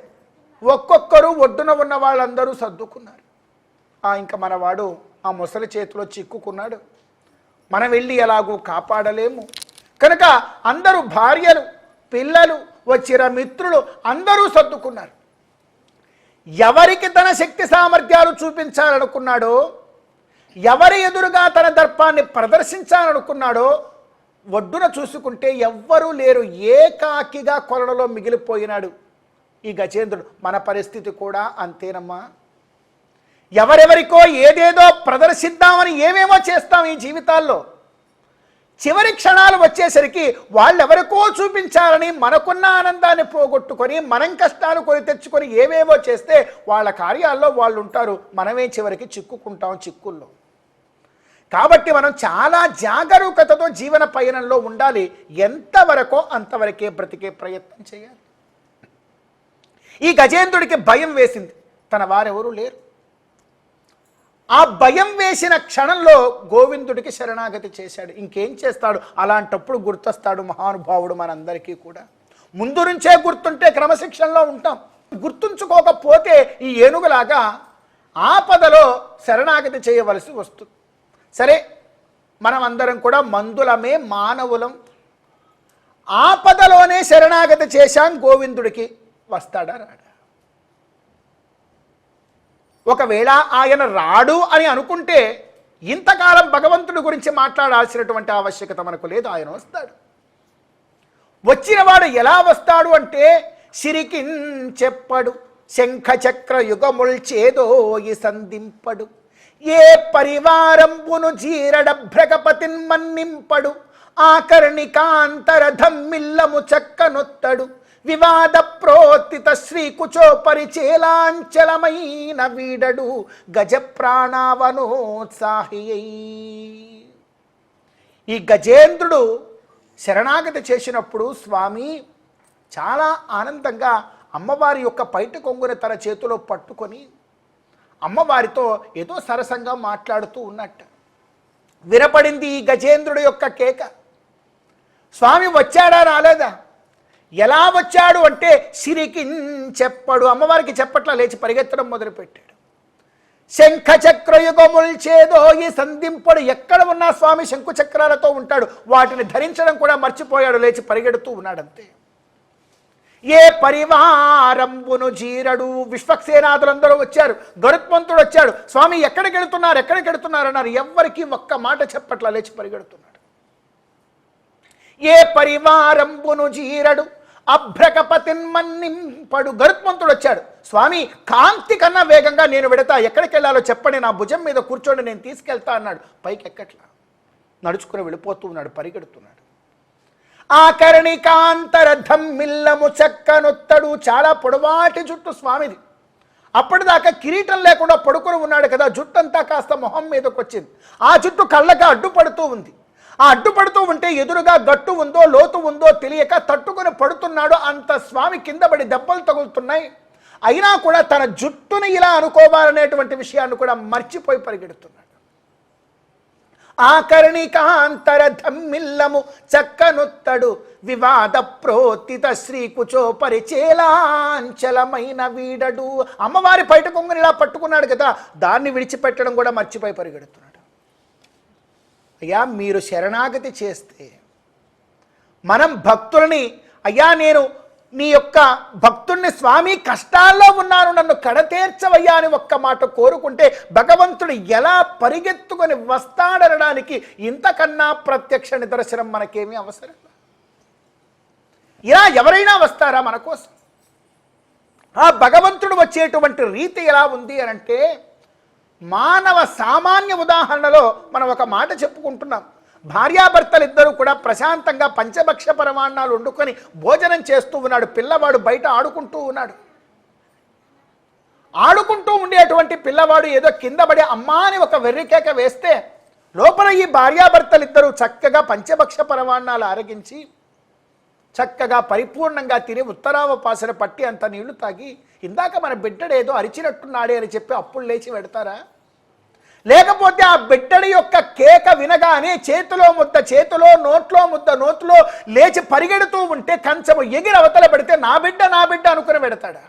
ఒక్కొక్కరు ఒడ్డున ఉన్న వాళ్ళందరూ సర్దుకున్నారు. ఇంకా మనవాడు ఆ మొసలి చేతిలో చిక్కుకున్నాడు, మనం వెళ్ళి ఎలాగూ కాపాడలేము కనుక అందరూ భార్యలు, పిల్లలు, వచ్చిన మిత్రులు అందరూ సర్దుకున్నారు. ఎవరికి తన శక్తి సామర్థ్యాలు చూపించాలనుకున్నాడో, ఎవరి ఎదురుగా తన దర్పాన్ని ప్రదర్శించాలనుకున్నాడో ఒడ్డున చూసుకుంటే ఎవ్వరూ లేరు. ఏకాకిగా కొలనులో మిగిలిపోయినాడు ఈ గజేంద్రుడు. మన పరిస్థితి కూడా అంతేనమ్మా. ఎవరెవరికో ఏదేదో ప్రదర్శిద్దామని ఏమేమో చేస్తాం ఈ జీవితాల్లో. చివరి క్షణాలు వచ్చేసరికి వాళ్ళెవరికో చూపించాలని మనకున్న ఆనందాన్ని పోగొట్టుకొని మనం కష్టాలు కొని తెచ్చుకొని ఏవేవో చేస్తే వాళ్ళ కార్యాల్లో వాళ్ళు ఉంటారు, మనమే చివరికి చిక్కుకుంటాం చిక్కుల్లో. కాబట్టి మనం చాలా జాగరూకతతో జీవన పయనంలో ఉండాలి. ఎంతవరకో అంతవరకే బ్రతికే ప్రయత్నం చేయాలి. ఈ గజేంద్రుడికి భయం వేసింది, తన వారెవరూ లేరు. ఆ భయం వేసిన క్షణంలో గోవిందుడికి శరణాగతి చేశాడు. ఇంకేం చేస్తాడు? అలాంటప్పుడు గుర్తొస్తాడు మహానుభావుడు మనందరికీ కూడా. ముందు నుంచే గుర్తుంటే క్రమశిక్షణలో ఉంటాం. గుర్తుంచుకోకపోతే ఈ ఏనుగులాగా ఆపదలో శరణాగతి చేయవలసి వస్తుంది. సరే, మనం అందరం కూడా మందులమే, మానవులం. ఆపదలోనే శరణాగతి చేశాం, గోవిందుడికి వస్తాడా రాడా? ఒకవేళ ఆయన రాడు అని అనుకుంటే ఇంతకాలం భగవంతుడి గురించి మాట్లాడాల్సినటువంటి ఆవశ్యకత మనకు లేదు. ఆయన వస్తాడు. వచ్చినవాడు ఎలా వస్తాడు అంటే సిరికిన్ చెప్పడు, శంఖ చక్ర యుగముల్ చేదోయి సంధింపడు, ఏ పరివారంబును జీరడభ్రగపతిన్ మన్నింపడు ఆకర్ణికాంతరధమ్మిల్లము చక్కనొత్తడు వివాద ప్రోత్తిత శ్రీకుచో పరిచేలాంచలమైన వీడడు గజ ప్రాణావనోత్సాహి. ఈ గజేంద్రుడు శరణాగతి చేసినప్పుడు స్వామి చాలా ఆనందంగా అమ్మవారి యొక్క పైట కొంగుని తన చేతిలో పట్టుకొని అమ్మవారితో ఏదో సరసంగా మాట్లాడుతూ ఉన్నట్ట. వినపడింది ఈ గజేంద్రుడి యొక్క కేక. స్వామి వచ్చాడా రాలేదా? ఎలా వచ్చాడు అంటే సిరికించెప్పడు, అమ్మవారికి చెప్పట్లా, లేచి పరిగెత్తడం మొదలుపెట్టాడు. శంఖ చక్రయుగముల్చేదో ఈ సంధింపడు, ఎక్కడ ఉన్నా స్వామి శంకు చక్రాలతో ఉంటాడు, వాటిని ధరించడం కూడా మర్చిపోయాడు, లేచి పరిగెడుతూ ఉన్నాడంతే. ఏ పరివారంబును జీరడు, విశ్వక్సేనాదులందరూ వచ్చారు, గరుత్మంతుడు వచ్చాడు, స్వామి ఎక్కడికి వెళుతున్నారు అన్నారు. ఎవ్వరికి ఒక్క మాట చెప్పట్లా, లేచి పరిగెడుతున్నాడు. ఏ పరివారంబును జీరడు అభ్రకపతిన్ మన్నింపడు, గరుత్మంతుడు వచ్చాడు, స్వామి కాంతి కన్నా వేగంగా నేను వెడతా, ఎక్కడికి వెళ్ళాలో చెప్పండి, నా భుజం మీద కూర్చోండి, నేను తీసుకెళ్తా అన్నాడు. పైకి ఎక్కట్లా, నడుచుకుని వెళ్ళిపోతూ ఉన్నాడు, పరిగెడుతున్నాడు. ఆకర్ణికాంతరధమ్మిల్లము చక్కనొత్తడు, చాలా పొడవాటి జుట్టు స్వామిది. అప్పటిదాకా కిరీటం లేకుండా పడుకుని ఉన్నాడు కదా, జుట్టంతా కాస్త మొహం మీదకి వచ్చింది. ఆ జుట్టు కళ్ళగా అడ్డుపడుతూ ఉంది. ఆ అడ్డుపడుతూ ఉంటే ఎదురుగా గట్టు ఉందో లోతు ఉందో తెలియక తట్టుకుని పడుతున్నాడు. అంత స్వామి కింద పడి దెబ్బలు తగులుతున్నాయి. అయినా కూడా తన జుట్టుని ఇలా అనుకోవాలనేటువంటి విషయాన్ని కూడా మర్చిపోయి పరిగెడుతున్నాడు. ఆకర్ణికాంతరధమ్మిల్లము చక్కనొత్తడు వివాద ప్రోత్తిత శ్రీకుచో పరిచేలాంచలమైన వీడడు. అమ్మవారి పైట కొంగుని ఇలా పట్టుకున్నాడు కదా, దాన్ని విడిచిపెట్టడం కూడా మర్చిపోయి పరిగెడుతున్నాడు. అయ్యా మీరు శరణాగతి చేస్తే మనం భక్తులని, అయ్యా నేను నీ యొక్క భక్తుణ్ణి స్వామి కష్టాల్లో ఉన్నాను నన్ను కడతేర్చవయ్యా అని ఒక్క మాట కోరుకుంటే భగవంతుడు ఎలా పరిగెత్తుకొని వస్తాడనడానికి ఇంతకన్నా ప్రత్యక్ష నిదర్శనం మనకేమీ అవసరం. ఇలా ఎవరైనా వస్తారా మన కోసం? ఆ భగవంతుడు వచ్చేటువంటి రీతి ఎలా ఉంది అనంటే, మానవ సామాన్య ఉదాహరణలో మనం ఒక మాట చెప్పుకుంటున్నాం. భార్యాభర్తలు ఇద్దరు కూడా ప్రశాంతంగా పంచభక్ష పరమాన్నాలు వండుకొని భోజనం చేస్తూ ఉన్నాడు. పిల్లవాడు బయట ఆడుకుంటూ ఉన్నాడు. ఆడుకుంటూ ఉండేటువంటి పిల్లవాడు ఏదో కింద పడి అమ్మా అని ఒక వెర్రికేక వేస్తే లోపల ఈ భార్యాభర్తలు ఇద్దరు చక్కగా పంచభక్ష పరమాన్నాలు ఆరగించి చక్కగా పరిపూర్ణంగా తిని ఉత్తరావపాసన పట్టి అంత నీళ్లు తాగి, ఇందాక మన బిడ్డడేదో అరిచినట్టున్నాడే అని చెప్పి అప్పుడు లేచి పెడతారా? లేకపోతే ఆ బిడ్డడి యొక్క కేక వినగానే చేతిలో ముద్ద చేతిలో, నోట్లో ముద్ద నోట్లో లేచి పరిగెడుతూ ఉంటే కంచము ఎగిరి అవతల పెడితే నా బిడ్డ అనుకుని పెడతాడా?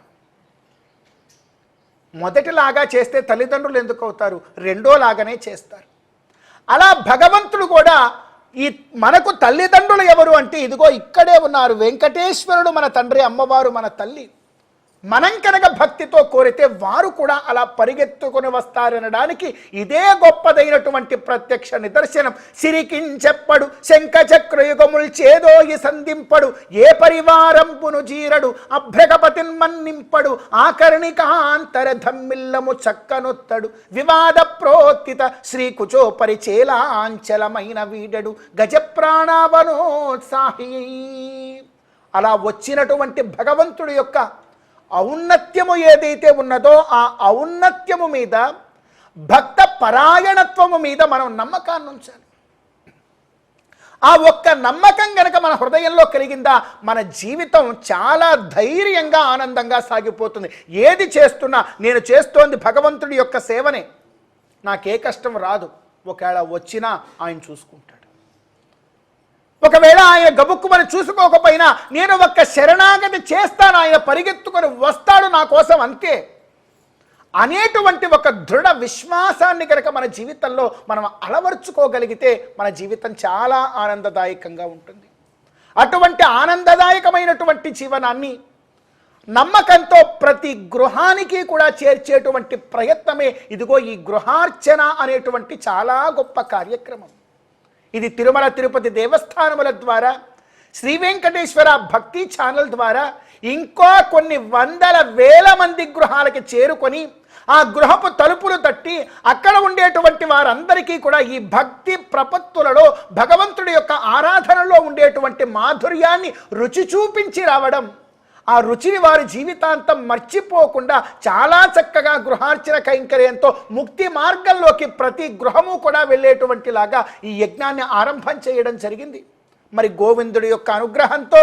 మొదటిలాగా చేస్తే తల్లిదండ్రులు ఎందుకు అవుతారు? రెండోలాగానే చేస్తారు. అలా భగవంతుడు కూడా ఈ మనకు తల్లిదండ్రులు ఎవరు అంటే ఇదిగో ఇక్కడే ఉన్నారు. వెంకటేశ్వరుడు మన తండ్రి, అమ్మవారు మన తల్లి. మనం కనుక భక్తితో కోరితే వారు కూడా అలా పరిగెత్తుకుని వస్తారనడానికి ఇదే గొప్పదైనటువంటి ప్రత్యక్ష నిదర్శనం. సిరికించెప్పడు శంఖ చక్రయుగముల్ చేదోయి సంధింపడు ఏ పరివారంపును జీరడు అభ్రగపతిన్ మన్నింపడు ఆకర్ణికాంతరధమ్మిల్లము చక్కనొత్తడు వివాద ప్రోత్తిత శ్రీకుచో పరిచేలాంచలమైన వీడడు గజప్రాణావనోత్సాహి. అలా వచ్చినటువంటి భగవంతుడి యొక్క ఔన్నత్యము ఏదైతే ఉన్నదో ఆ ఔన్నత్యము మీద, భక్త పరాయణత్వము మీద మనం నమ్మకాన్ని ఉంచాలి. ఆ ఒక్క నమ్మకం గనక మన హృదయంలో కలిగిందా మన జీవితం చాలా ధైర్యంగా ఆనందంగా సాగిపోతుంది. ఏది చేస్తున్నా నేను చేస్తోంది భగవంతుడి యొక్క సేవనే, నాకే కష్టం రాదు. ఒకవేళ వచ్చినా ఆయన చూసుకుంటాడు. ఒకవేళ ఆయన గబుక్కుమని చూసుకోకపోయినా నేను ఒక్క శరణాగతి చేస్తాను, ఆయన పరిగెత్తుకొని వస్తాడు నా కోసం అంతే అనేటువంటి ఒక దృఢ విశ్వాసాన్ని కనుక మన జీవితంలో మనం అలవర్చుకోగలిగితే మన జీవితం చాలా ఆనందదాయకంగా ఉంటుంది. అటువంటి ఆనందదాయకమైనటువంటి జీవనాన్ని నమ్మకంతో ప్రతి గృహానికి కూడా చేర్చేటువంటి ప్రయత్నమే ఇదిగో ఈ గృహార్చన అనేటువంటి చాలా గొప్ప కార్యక్రమం. ఇది తిరుమల తిరుపతి దేవస్థానముల ద్వారా, శ్రీ వెంకటేశ్వర భక్తి ఛానల్ ద్వారా ఇంకా కొన్ని వందల వేల మంది గృహాలకి చేరుకొని ఆ గృహపు తలుపులు తట్టి అక్కడ ఉండేటువంటి వారందరికీ కూడా ఈ భక్తి ప్రపత్తులలో భగవంతుడి యొక్క ఆరాధనలో ఉండేటువంటి మాధుర్యాన్ని రుచి చూపించి రావడం, ఆ రుచిని వారి జీవితాంతం మర్చిపోకుండా చాలా చక్కగా గృహార్చన కైంకర్యంతో ముక్తి మార్గంలోకి ప్రతి గృహము కూడా వెళ్ళేటువంటి లాగా ఈ యజ్ఞాన్ని ఆరంభం చేయడం జరిగింది. మరి గోవిందుడి యొక్క అనుగ్రహంతో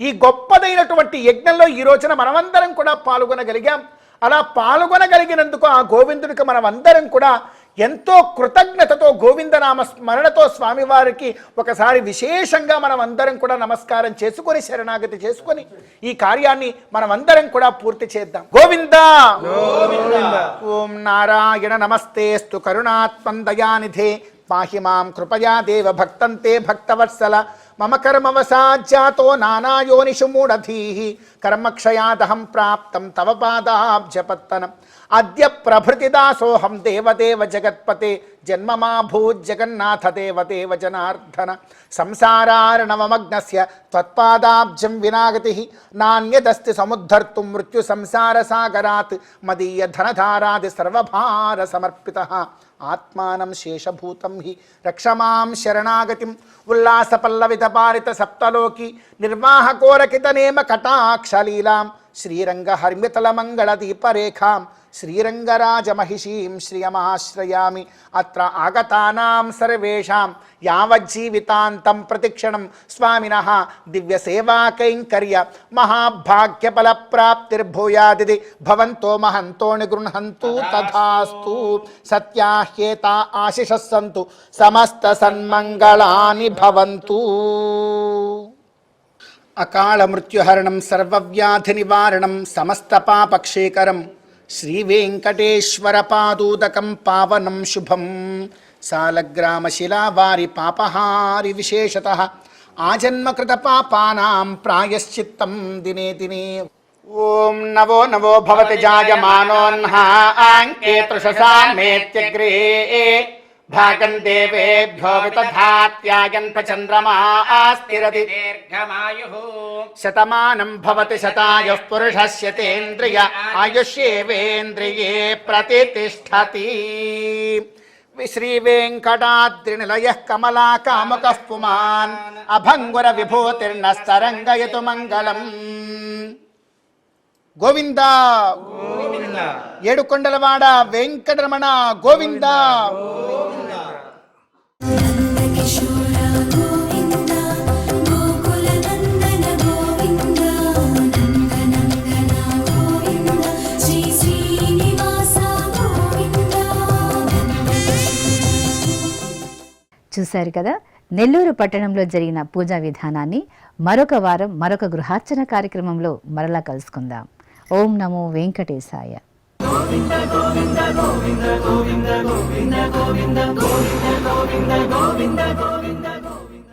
ఈ గొప్పదైనటువంటి యజ్ఞంలో ఈ రోజున మనమందరం కూడా పాల్గొనగలిగాం. అలా పాల్గొనగలిగినందుకు ఆ గోవిందుడికి మనమందరం కూడా ఎంతో కృతజ్ఞతతో గోవిందనామ స్మరణతో స్వామివారికి ఒకసారి విశేషంగా మనం అందరం కూడా నమస్కారం చేసుకొని శరణాగతి చేసుకొని ఈ కార్యాన్ని మనమందరం కూడా పూర్తి చేద్దాం. గోవిందా ఓం నారాయణ నమస్తేస్తు కరుణాత్మం దయానిధే పాహి మాం కృపయా దేవ భక్తంతే భక్తవత్సల మమ కర్మవసాజ్జాతో నానాయోనిషు మూఢధీః కర్మక్షయాదహం ప్రాప్తం తవ పాదాబ్జపత్తనం అద్య ప్రభృతిదాసోహం దేవదేవ జగత్పతే జన్మ మా భూజ్జగన్నాథ దేవదేవ జనార్దన సంసారార్ణవమగ్నస్య త్వత్పాదాబ్జం వినాగతి నాణ్యదస్తి సముద్ధర్తుం మృత్యు సంసార సాగరాత్ మదీయ ధనధారాది సర్వభార సమర్పితః ఆత్మానం శేషభూతం హి రక్షమాం శరణాగతిం ఉల్లాస పల్లవిత పారిత సప్తలోకి నిర్వాహకోరకిత నేమ కటాక్షలీలాం శ్రీరంగ హర్మితల మంగళ దీపరేఖాం శ్రీరంగరాజమహిషీం శ్రియమాశ్రయామి అత్ర ఆగతానాం సర్వేషాం యావజ్జీవితాంతం ప్రతిక్షణం స్వామినః దివ్య సేవా కైంకర్య మహాభాగ్యఫల ప్రాప్తిర్భూయాదిది భవంతో మహంతో నిగృహంతు తథాస్తు సత్యాహ్యేతా ఆశిషః సంతు సమస్త సన్మంగళాని భవంతు. అకాళ మృత్యుహరణం సర్వవ్యాధి నివారణం సమస్త పాపక్షేకరం శ్రీవేంకటేశ్వర పాదూదకం పావనం శుభం సాలగ్రామశిలావారి పాపహారి విశేషతః ఆజన్మకృత పాపానాం ప్రాయశ్చిత్తం దినే దినే. ఓం నవో నవో భవతి జాయమానోన్హాంకే తృషసామేత్యగ్రే భాగం దేవేభ్యో వితధాత్యాయన్ చంద్రమా స్థిరతి దీర్ఘమాయుః శతమానం భవతి శతాయుః పురుషస్యతేంద్రియ ఆయుష్యేవేంద్రియే ప్రతిష్ఠతి. శ్రీవేంకటాద్రినిలయః కమలాకాముకః పుమాన్ అభంగుర విభూతిర్నస్తరంగయతు మంగళం. గోవింద ఏడుకొండలవాడ వెంకటరమణ గోవింద. చూశారు కదా, నెల్లూరు పట్టణంలో జరిగిన పూజా విధానాన్ని మరొక వారం మరొక గృహార్చన కార్యక్రమంలో మరలా కలుసుకుందాం. ఓం నమో వెంకటేశాయ. గోవింద గోవింద గోవింద గోవింద గోవింద గోవింద గోవింద గోవింద గోవింద గోవింద గోవింద.